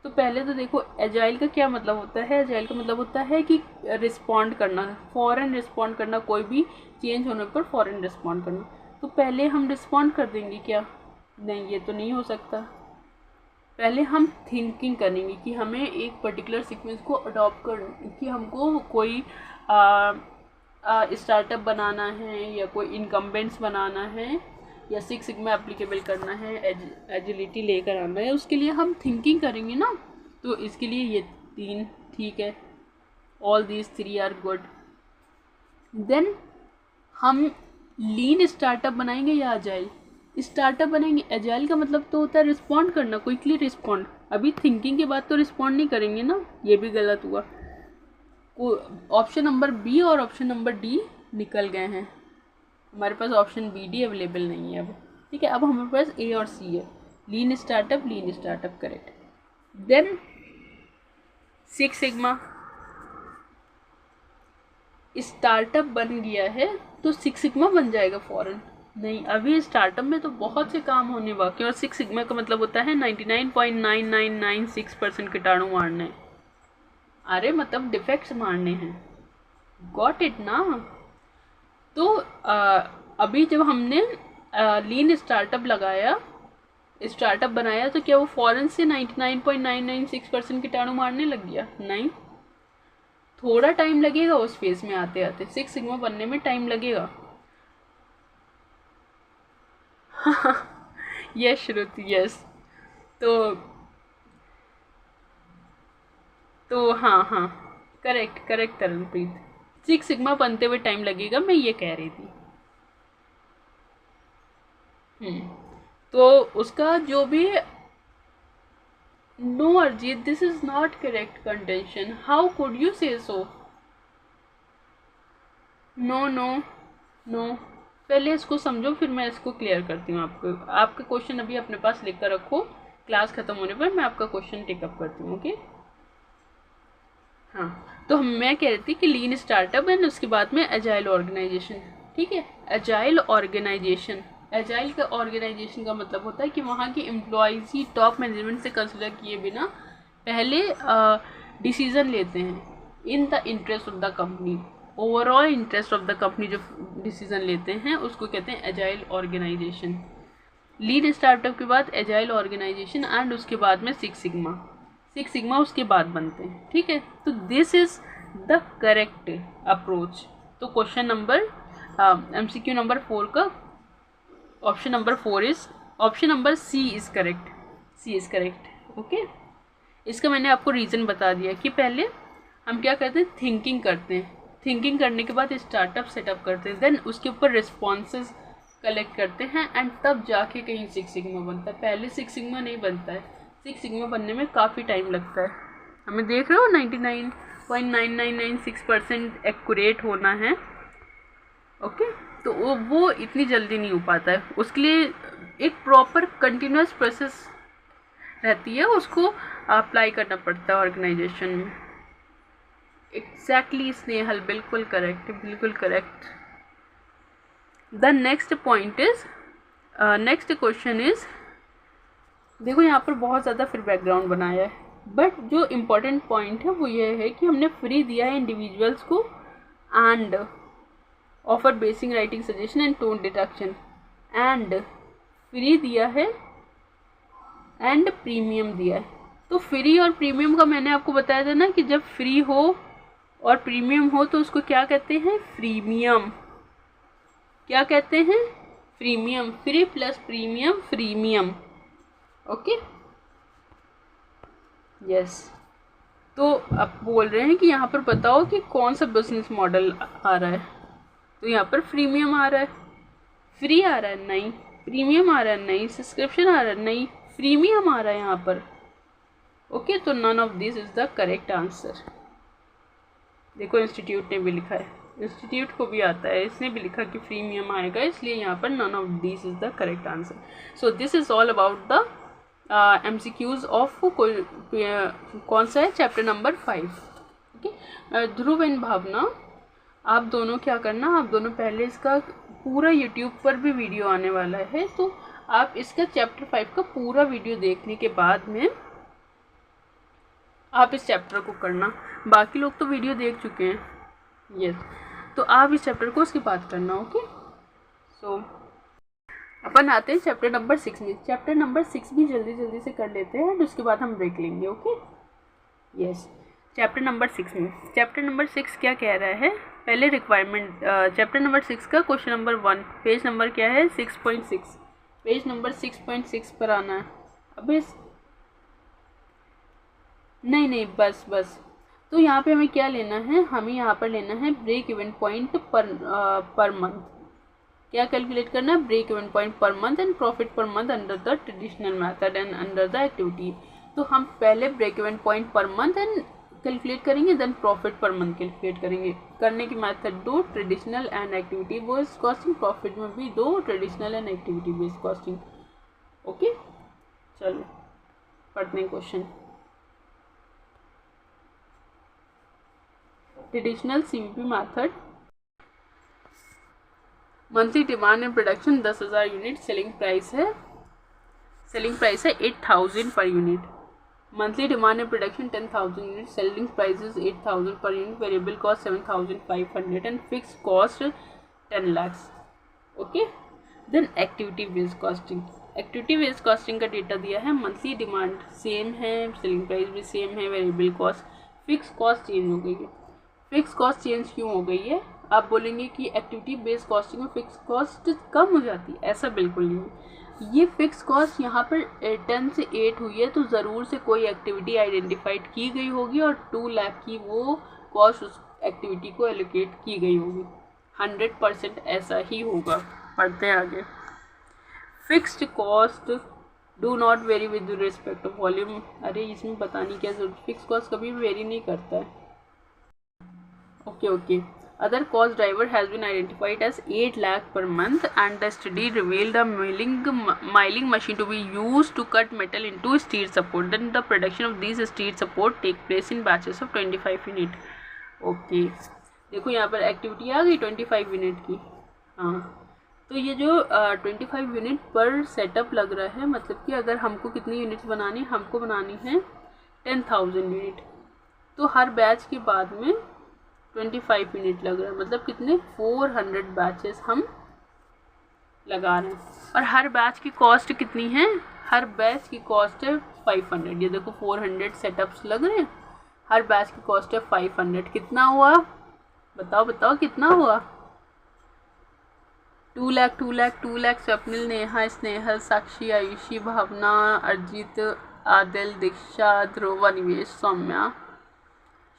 तो पहले तो देखो एजाइल का क्या मतलब होता है? एजाइल का मतलब होता है कि रिस्पॉन्ड करना, फ़ौरन रिस्पॉन्ड करना, कोई भी चेंज होने पर फ़ौरन रिस्पॉन्ड करना। तो पहले हम रिस्पॉन्ड कर देंगे क्या? नहीं, ये तो नहीं हो सकता। पहले हम थिंकिंग करेंगे कि हमें एक पर्टिकुलर सीक्वेंस को अडॉप्ट कर, कि हमको कोई स्टार्टअप बनाना है या कोई इनकम्बेंट्स बनाना है या सिक्स सिग्मा एप्लीकेबल करना है, एजिलिटी लेकर आना है, उसके लिए हम थिंकिंग करेंगे ना। तो इसके लिए ये 3 ठीक है, all these 3 are good. Then हम लीन स्टार्टअप बनाएंगे या अजाइल स्टार्टअप बनाएंगे? एजाइल का मतलब तो होता है रिस्पॉन्ड करना, क्विकली रिस्पॉन्ड। अभी थिंकिंग के बाद तो रिस्पॉन्ड नहीं करेंगे ना, ये भी गलत हुआ। ऑप्शन नंबर बी और ऑप्शन नंबर डी निकल गए हैं, हमारे पास ऑप्शन बी डी अवेलेबल नहीं है अब, ठीक है। अब हमारे पास ए और सी है, lean startup correct. Then six sigma, startup बन गया है तो सिक्स सिग्मा बन जाएगा फॉरन? नहीं, अभी स्टार्टअप में तो बहुत से काम होने बाकी हैं, और सिक्स सिग्मा का मतलब होता है 99.9996% कीटाणु मारने। अरे मतलब डिफेक्ट्स मारने हैं। गॉट इट ना? तो अभी जब हमने लीन स्टार्टअप लगाया, स्टार्टअप बनाया, तो क्या वो फॉरन से 99.996% कीटाणु मारने लग गया? नहीं, थोड़ा टाइम लगेगा उस फेज में आते आते, सिक्स सिग्मा बनने में टाइम लगेगा। यस श्रुति, यस। तो हाँ हाँ, correct correct Taranpreet, six sigma बनते हुए टाइम लगेगा, मैं ये कह रही थी। तो उसका जो भी, नो अर्जित, this is not correct contention, how could you से सो? नो नो नो, पहले इसको समझो फिर मैं इसको क्लियर करती हूँ आपको। आपका क्वेश्चन अभी अपने पास लिख कर रखो, क्लास खत्म होने पर मैं आपका क्वेश्चन टेकअप करती हूँ, ओके? हाँ, तो मैं कह रही थी कि लीन स्टार्टअप एंड उसके बाद में एजाइल ऑर्गेनाइजेशन। ठीक है, एजाइल ऑर्गेनाइजेशन, एजाइल का ऑर्गेनाइजेशन का मतलब होता है कि वहाँ की एम्प्लॉयज़ ही टॉप मैनेजमेंट से कंसिडर किए बिना पहले डिसीज़न लेते हैं in the interest of the company, overall interest of the company जो डिसीज़न लेते हैं उसको कहते हैं एजाइल ऑर्गेनाइजेशन। लीन स्टार्टअप के बाद एजाइल ऑर्गेनाइजेशन एंड उसके बाद में सिक्स सिग्मा, सिक्स सिग्मा उसके बाद बनते हैं। ठीक है, तो this is the correct approach. तो क्वेश्चन नंबर MCQ नंबर 4 का option number 4 is, option number C is correct, C is correct. Okay, इसका मैंने आपको रीज़न बता दिया कि पहले हम क्या करते हैं, थिंकिंग करते हैं, थिंकिंग करने के बाद स्टार्टअप सेटअप करते हैं, देन उसके ऊपर रिस्पॉन्सेज कलेक्ट करते हैं एंड तब जाके कहीं सिक्स सिग्मा बनता है। पहले सिक्स सिग्मा नहीं बनता है, सिक्स सिग्मा बनने में काफ़ी टाइम लगता है। हमें देख रहे हो 99.9996% एक्यूरेट होना है। ओके, तो वो इतनी जल्दी नहीं हो पाता है, उसके लिए एक प्रॉपर कंटिन्यूस प्रोसेस रहती है, उसको अप्लाई करना पड़ता है ऑर्गेनाइजेशन में। एग्जैक्टली स्नेहल, बिल्कुल करेक्ट, बिल्कुल correct. The next point is, next question is, देखो यहाँ पर बहुत ज़्यादा फिर बैकग्राउंड बनाया है, बट जो इम्पोर्टेंट पॉइंट है वो ये है कि हमने फ्री दिया है इंडिविजुअल्स को and offer basic writing suggestion and tone deduction, and free दिया है एंड प्रीमियम दिया है। तो फ्री और प्रीमियम का मैंने आपको बताया था ना कि जब फ्री हो और प्रीमियम हो तो उसको क्या कहते हैं, फ्रीमियम। क्या कहते हैं, premium, free plus premium, freemium. Okay, yes. तो आप बोल रहे हैं कि यहाँ पर बताओ कि कौन सा बिजनेस मॉडल आ रहा है, तो यहाँ पर फ्रीमियम आ रहा है, फ्री आ रहा है नहीं, प्रीमियम आ रहा है नहीं, सब्सक्रिप्शन आ रहा है नहीं, फ्रीमियम आ रहा है यहाँ पर। ओके, तो none of this is the correct answer. देखो इंस्टीट्यूट ने भी लिखा है, इंस्टीट्यूट को भी आता है, इसने भी लिखा कि प्रीमियम आएगा, इसलिए यहाँ पर none of this is the correct answer. So this is all about the MCQs of कौन सा है, chapter number 5। Okay, Dhruv and Bhavna, आप दोनों क्या करना, आप दोनों पहले इसका पूरा यूट्यूब पर भी वीडियो आने वाला है, तो आप इसका चैप्टर 5 का पूरा वीडियो देखने के बाद में आप इस चैप्टर को करना। बाकी लोग तो वीडियो देख चुके हैं, यस, तो आप इस चैप्टर को उसके बाद करना। ओके, सो अपन आते हैं चैप्टर नंबर 6 में। चैप्टर नंबर 6 भी जल्दी जल्दी से कर लेते हैं, उसके बाद हम ब्रेक लेंगे। ओके, यस, चैप्टर नंबर 6 में, चैप्टर नंबर 6 क्या कह रहा है, पहले रिक्वायरमेंट, चैप्टर नंबर 6 का क्वेश्चन नंबर 1, पेज नंबर क्या है, 6.6, पेज नंबर 6.6 पर आना है। अब इस नहीं बस तो यहाँ पे हमें क्या लेना है, हमें यहाँ पर लेना है break even point per month. क्या कैलकुलेट करना है, break even point per month and profit per month under the traditional method and under the activity. तो हम पहले break even point per month and calculate करेंगे, then profit per month calculate करेंगे। करने की मेथड दो, traditional and activity based costing, profit में भी दो, traditional and activity based costing. Okay, चलो पढ़ते हैं question. Traditional CVP method, monthly demand and production 10,000 unit, selling price है 8,000 per unit, monthly demand and production 10,000 unit, selling price is 8,000 per unit, variable cost 7,500 and fix cost 10 lakhs. Okay, then activity based costing. Activity based costing का data दिया है, monthly demand same है, selling price भी same है, variable cost, fix cost change हो गई है. Fix cost change क्यों हो गई है? आप बोलेंगे कि एक्टिविटी बेस्ड कॉस्टिंग में फिक्स कॉस्ट कम हो जाती है, ऐसा बिल्कुल नहीं है. ये फिक्स कॉस्ट यहाँ पर 10 से 8 हुई है तो ज़रूर से कोई एक्टिविटी आइडेंटिफाइड की गई होगी और 2 लाख की वो कॉस्ट उस एक्टिविटी को एलोकेट की गई होगी. 100% ऐसा ही होगा. पढ़ते हैं आगे. Fixed cost do not very with respect of volume. अरे इसमें बताने क्या जरूरत, फिक्स कॉस्ट कभी भी वेरी नहीं करता है. Okay. Other cost driver has been identified as 8 lakh per month, and the study revealed a milling machine to be used to cut metal into steel support. Then the production of these steel support take place in batches of 25 unit. Okay, देखो यहाँ पर activity आ गई 25 unit की. हाँ, तो ये जो 25 unit पर सेटअप लग रहा है, मतलब कि अगर हमको कितनी यूनिट्स बनानी, हमको बनानी है 10,000 यूनिट, तो हर बैच के बाद में 25 यूनिट लग रहा है, मतलब कितने 400 बैचेस हम लगा रहे हैं. और हर बैच की कॉस्ट कितनी है? हर बैच की कॉस्ट है 500. ये देखो 400 सेटअप्स लग रहे हैं, हर बैच की कॉस्ट है 500. कितना हुआ बताओ कितना हुआ? 2 लाख. स्वप्निल, नेहा, स्नेहल, साक्षी, आयुषी, भावना, अर्जित, आदिल, दीक्षा, ध्रुव, निवेश, सौम्या,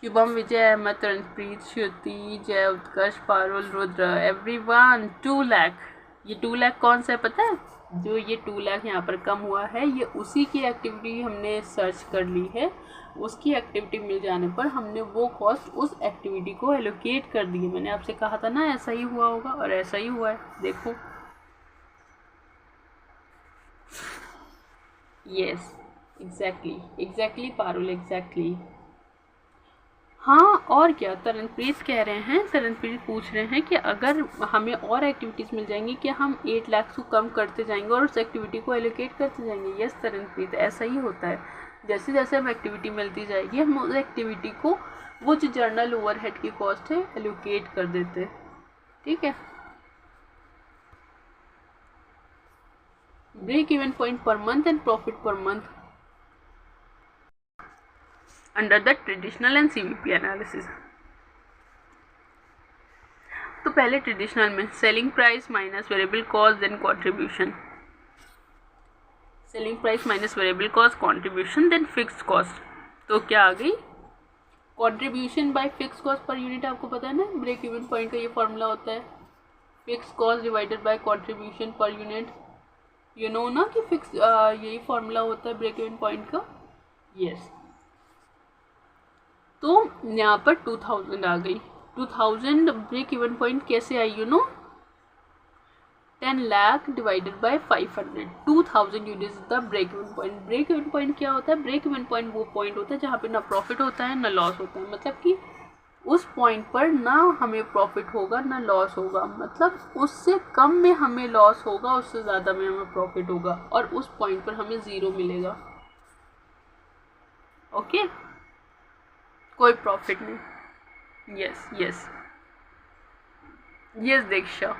शुभम, विजय, अहमद, रणप्रीत, श्रुति, जय, उत्कर्ष, पारुल, रुद्र, एवरीवन 2 लाख. ये 2 लाख कौन सा है पता है? जो ये 2 लाख यहाँ पर कम हुआ है, ये उसी की एक्टिविटी हमने सर्च कर ली है. उसकी एक्टिविटी मिल जाने पर हमने वो कॉस्ट उस एक्टिविटी को एलोकेट कर दी है. मैंने आपसे कहा था ना ऐसा ही हुआ होगा, और ऐसा ही हुआ है. देखो, यस, एग्जैक्टली पारुल, एग्जैक्टली. हाँ, और क्या तरनप्रीत कह रहे हैं, तरनप्रीत पूछ रहे हैं कि अगर हमें और एक्टिविटीज़ मिल जाएंगी क्या हम 8 लाख को कम करते जाएंगे और उस एक्टिविटी को एलोकेट करते जाएंगे. यस तरनप्रीत, ऐसा ही होता है. जैसे जैसे हम एक्टिविटी मिलती जाएगी हम उस एक्टिविटी को, वो जो जर्नल ओवरहेड की कॉस्ट है, एलोकेट कर देते हैं. ठीक है. Break even point per month and profit per month under the traditional and CVP analysis. तो पहले ट्रेडिशनल में selling price minus variable cost then contribution. Selling price minus variable cost contribution then fixed cost. तो क्या आ गई? Contribution by fix cost per unit. आपको पता है ना ब्रेक इवन पॉइंट का ये फॉर्मूला होता है, fix cost divided by contribution per unit. You know ना कि फिक्स यही फॉर्मूला होता है ब्रेक इवन पॉइंट का. यस. तो यहाँ पर 2000 आ गई. 2000 ब्रेक इवन पॉइंट कैसे आई? You know 10 lakh divided by 500. 2000 units the break even point. Break even point क्या होता है? ब्रेक इवन पॉइंट वो पॉइंट होता है जहाँ पे ना प्रॉफिट होता है ना लॉस होता है. मतलब कि उस पॉइंट पर ना हमें प्रॉफिट होगा ना लॉस होगा. मतलब उससे कम में हमें लॉस होगा, उससे ज़्यादा में हमें प्रॉफिट होगा, और उस पॉइंट पर हमें 0 मिलेगा. ओके, कोई प्रॉफिट नहीं. यस दीक्षा.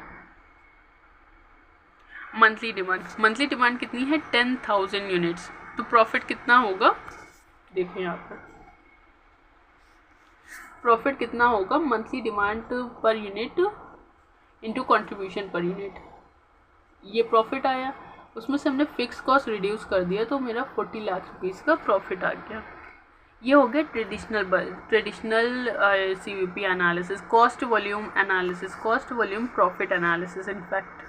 मंथली डिमांड कितनी है? 10,000 यूनिट्स. तो प्रॉफिट कितना होगा? देखो यहाँ पर प्रॉफिट कितना होगा? Monthly demand per unit into contribution per unit. ये प्रॉफिट आया, उसमें से हमने फिक्स कॉस्ट रिड्यूस कर दिया, तो मेरा 40 लाख रुपीज़ का प्रॉफिट आ गया. ये हो गया traditional CVP analysis, cost volume analysis, cost volume profit analysis in fact.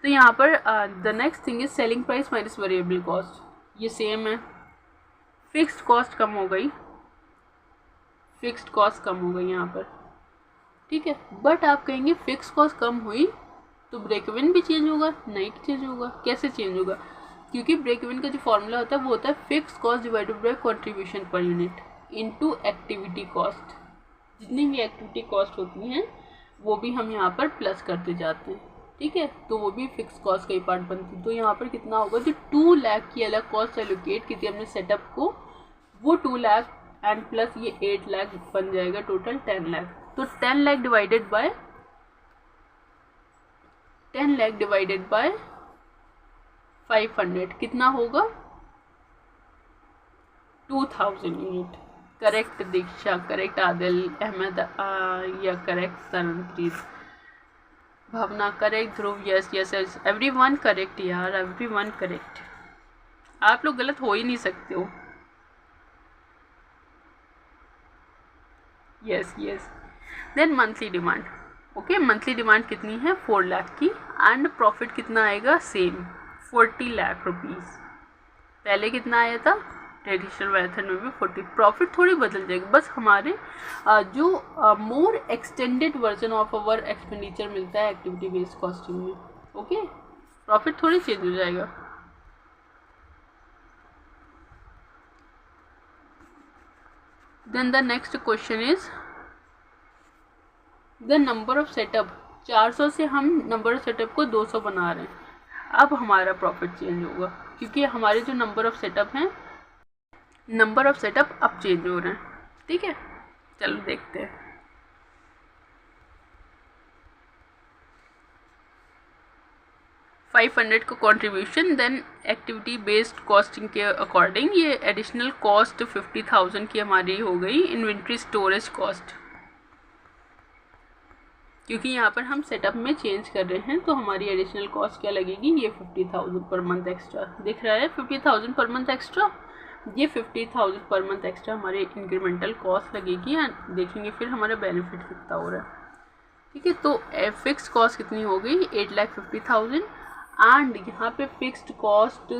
तो यहाँ पर the next thing is selling price minus variable cost. ये सेम है. फिक्स्ड कॉस्ट कम हो गई यहाँ पर. ठीक है. बट आप कहेंगे फिक्स कॉस्ट कम हुई तो ब्रेक इवन भी चेंज होगा? नहीं चेंज होगा. कैसे चेंज होगा? क्योंकि ब्रेक इवन का जो फॉर्मूला होता है वो होता है fix cost divided by contribution per unit into activity cost. जितनी भी एक्टिविटी कॉस्ट होती हैं वो भी हम यहाँ पर प्लस करते जाते हैं, ठीक है। तो वो भी फिक्स कॉस्ट का ही पार्ट बनती है। तो यहाँ पर कितना होगा, जो 2 लाख की अलग कॉस्ट एलोकेट की थी हमने सेटअप को, वो 2 लाख एंड प्लस ये 8 लाख बन जाएगा, टोटल 10 लाख। तो 10 लाख डिवाइडेड बाय 500 कितना होगा, 2000 unit. Correct Diksha, correct Adil Ahmed, या correct Sanpreet, Bhavna correct, Dhruv yes yes yes, everyone correct यार, एवरीवन करेक्ट। आप लोग गलत हो ही नहीं सकते हो। Yes yes. Then monthly demand, okay, monthly demand कितनी है, 4 लाख की, एंड प्रॉफिट कितना आएगा, सेम 40 लाख रुपीज़। पहले कितना आया था, ट्रेडिशनल मेथड में भी 40। प्रॉफिट थोड़ी बदल जाएगी, बस हमारे जो more extended version of our expenditure मिलता है एक्टिविटी बेस्ड कॉस्टिंग में, ओके। प्रॉफिट थोड़ी चेंज हो जाएगा। Then the next question is the number of setup. 400 से हम नंबर ऑफ सेटअप को 200 बना रहे हैं। अब हमारा प्रॉफिट चेंज होगा क्योंकि हमारे जो नंबर ऑफ सेटअप हैं, नंबर ऑफ सेटअप अब चेंज हो रहे हैं, ठीक है। चलो देखते हैं। $500 का contribution, then activity based costing के अकॉर्डिंग ये एडिशनल कॉस्ट 50,000 की हमारी हो गई। इन्वेंट्री स्टोरेज कॉस्ट, क्योंकि यहाँ पर हम सेटअप में चेंज कर रहे हैं तो हमारी एडिशनल कॉस्ट क्या लगेगी, ये 50,000 पर मंथ एक्स्ट्रा दिख रहा है। 50,000 पर मंथ एक्स्ट्रा, ये 50,000 पर मंथ एक्स्ट्रा हमारे इंक्रीमेंटल कॉस्ट लगेगी। एंड देखेंगे फिर हमारा बेनिफिट कितना हो रहा है, ठीक है। तो फिक्स कॉस्ट कितनी हो गई, 8,50,000। एंड यहाँ पे फिक्स्ड कॉस्ट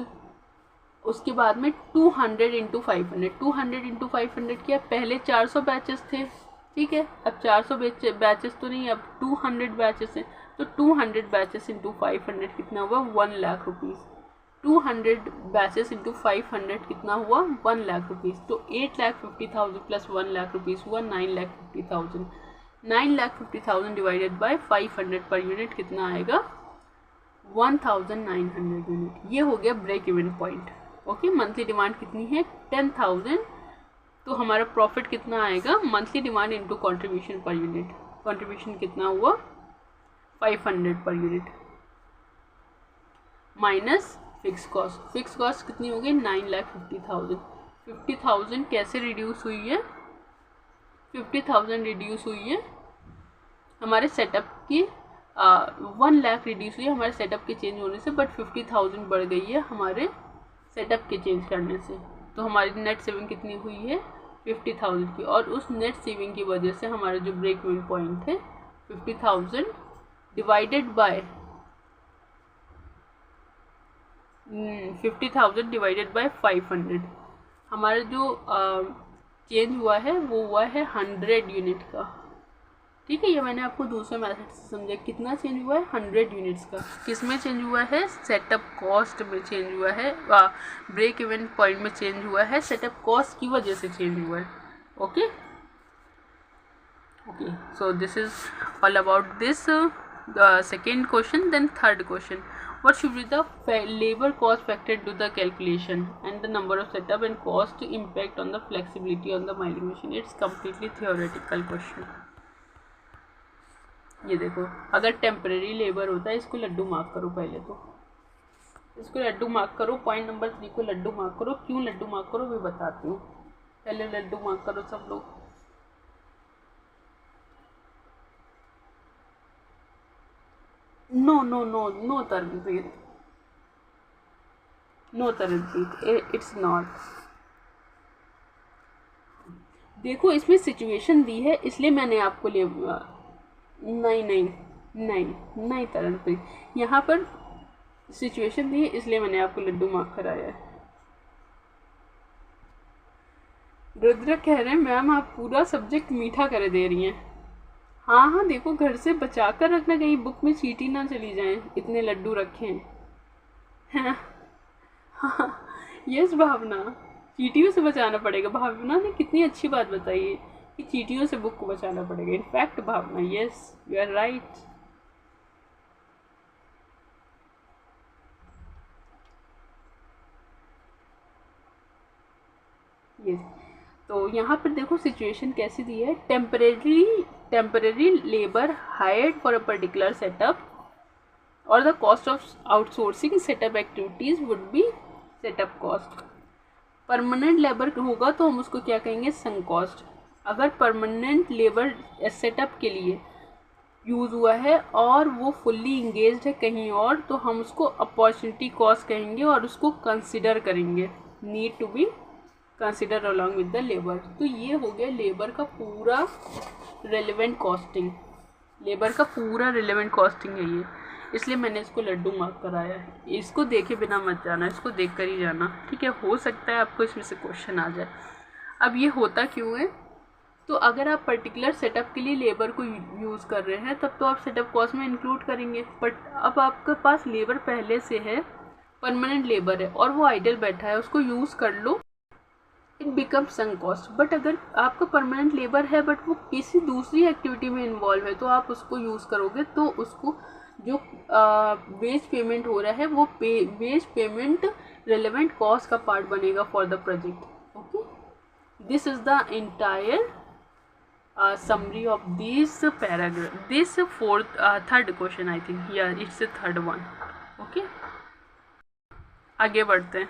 उसके बाद में 200 इंटू 500। 200 इंटू 500 क्या, पहले 400 बैचेस थे, ठीक है। अब 400 बैचेस तो नहीं, अब 200 बैचेस हैं। तो 200 बैचेस इंटू 500 कितना हुआ, 1 लाख रुपीज़। 200 बैचेस इंटू 500 कितना हुआ, 1 लाख रुपीज़। तो 8,50,000 प्लस 1 लाख रुपीज़ हुआ 9,50,000। 9,50,000 डिवाइडेड बाय 500 पर यूनिट कितना आएगा, 1,900 यूनिट। ये हो गया break even point, okay. Monthly demand कितनी है, 10,000। तो हमारा प्रॉफिट कितना आएगा, monthly demand into contribution per unit. Contribution कितना हुआ, 500 per unit, minus fix cost. Fix cost कितनी होगी, 9,50,000। 50,000 कैसे रिड्यूस हुई है, 50,000 रिड्यूस हुई है हमारे सेटअप की, 1 लाख रिड्यूस हुई है हमारे सेटअप के चेंज होने से, बट 50,000 बढ़ गई है हमारे सेटअप के चेंज करने से। तो हमारी नेट सेविंग कितनी हुई है, 50,000 की। और उस नेट सेविंग की वजह से हमारा जो ब्रेक इवन पॉइंट है 50,000 डिवाइडेड बाय 500, हमारा जो चेंज हुआ है वो हुआ है 100 यूनिट का, ठीक है। ये मैंने आपको दूसरे मेथड से समझा। कितना चेंज हुआ है, 100 यूनिट्स का। किस में चेंज हुआ है, सेटअप कॉस्ट में चेंज हुआ है, ब्रेक इवन पॉइंट में चेंज हुआ है, सेटअप कॉस्ट की वजह से चेंज हुआ है, okay okay. So this is all about this second question. Then third question, what should be the labor cost factored to the calculation and the number of setup and cost impact on the flexibility on the milling machine. It's completely theoretical question. ये देखो, अगर temporary labour होता है, इसको Laddu mark करो, पहले तो इसको लड्डू मार्क करो। पॉइंट नंबर 3 को लड्डू मार्क करो। क्यों लड्डू मार्क करो भी बताती हूँ, पहले लड्डू मार्क करो सब लोग। No no no no Taranpreet, no Taranpreet, it's not. देखो इसमें सिचुएशन दी है इसलिए मैंने आपको ले, नहीं नहीं नहीं नहीं तरनप्रीत, यहाँ पर सिचुएशन दी है इसलिए मैंने आपको लड्डू मार्क कराया है। रुद्र कह रहे हैं मैम आप पूरा सब्जेक्ट मीठा कर दे रही हैं। हाँ हाँ देखो, घर से बचा कर रखना, कहीं बुक में चींटी ना चली जाए, इतने लड्डू रखे हैं। हाँ यस भावना, चींटियों से बचाना पड़ेगा। भावना ने कितनी अच्छी बात बताई है कि चींटियों से बुक को बचाना पड़ेगा। In fact Bhavna, yes you are right. Yes, तो यहाँ पर देखो सिचुएशन कैसी दी है। Temporary labour hired for a particular setup और the cost of outsourcing setup activities would be setup cost. Permanent labour होगा तो हम उसको क्या कहेंगे, संक कॉस्ट। अगर परमानेंट लेबर सेटअप के लिए यूज़ हुआ है और वो फुल्ली इंगेज्ड है कहीं और, तो हम उसको अपॉर्चुनिटी कॉस्ट कहेंगे और उसको कंसिडर करेंगे, need to be consider along with the labour. तो ये हो गया लेबर का पूरा रेलेवेंट कॉस्टिंग, लेबर का पूरा रेलेवेंट कॉस्टिंग है ये, इसलिए मैंने इसको लड्डू मार्क कराया है। इसको देखे बिना मत जाना, इसको देख कर ही जाना, ठीक है। हो सकता है आपको इसमें से क्वेश्चन आ जाए। अब ये होता क्यों है, तो अगर आप पर्टिकुलर सेटअप के लिए लेबर को यूज़ कर रहे हैं तब तो आप सेटअप कॉस्ट में इंक्लूड करेंगे, बट अब आपके पास लेबर पहले से है, परमानेंट लेबर है और वो आइडल बैठा है, उसको यूज़ कर लो, it become sunk cost. But अगर आपका परमानेंट लेबर है बट वो किसी दूसरी एक्टिविटी में इन्वॉल्व है तो आप उसको यूज़ करोगे, तो उसको जो वेज पेमेंट हो रहा है वो वेज पेमेंट रेलेवेंट कॉस्ट का पार्ट बनेगा for the project. Okay, this is the entire summary of this paragraph, this third question I think, yeah it's the third one। okay, आगे बढ़ते हैं।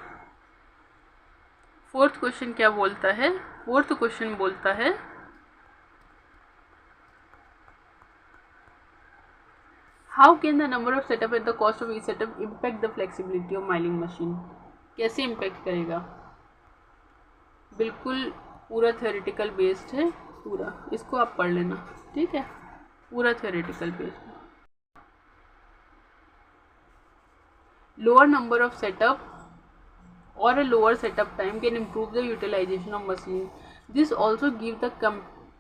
फोर्थ क्वेश्चन क्या बोलता है, फोर्थ क्वेश्चन बोलता है how can the number of setup and the cost of each setup impact the flexibility of milling machine. कैसे impact करेगा, बिल्कुल पूरा थ्योरेटिकल बेस्ड है, पूरा इसको आप पढ़ लेना, ठीक है, पूरा theoretical based. Lower number of setup or a lower setup time can improve the utilization of machine. This also give the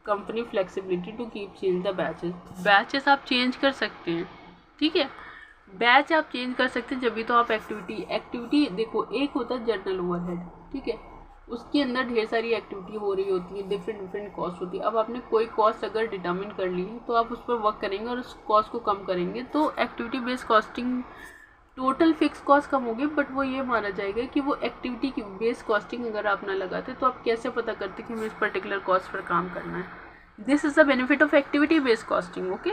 company flexibility to keep change the batches. Batches आप चेंज कर सकते हैं, ठीक है, बैच आप change कर सकते हैं जब भी तो आप एक्टिविटी देखो, एक होता है जर्नल ओवरहेड, ठीक है, उसके अंदर ढेर सारी एक्टिविटी हो रही होती है, डिफरेंट कॉस्ट होती है। अब आपने कोई कॉस्ट अगर डिटर्मिन कर ली है तो आप उस पर वर्क करेंगे और उस कॉस्ट को कम करेंगे, तो activity based costing total fix cost कम होगी, बट वो ये माना जाएगा कि वो एक्टिविटी की बेस कॉस्टिंग अगर आप ना लगाते तो आप कैसे पता करते कि हमें इस पर्टिकुलर कॉस्ट पर काम करना है। This is the benefit of activity based costing. Okay,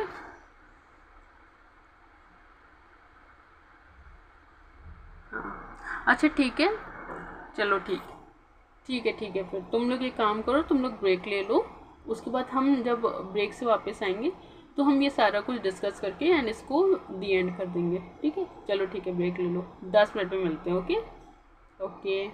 हाँ अच्छा ठीक है, चलो ठीक है, फिर तुम लोग ये काम करो, तुम लोग ब्रेक ले लो, उसके बाद हम जब ब्रेक से वापस आएंगे तो हम ये सारा कुछ डिस्कस करके एंड इसको दी एंड कर देंगे, ठीक है। चलो ठीक है, ब्रेक ले लो, 10 मिनट में मिलते हैं। ओके।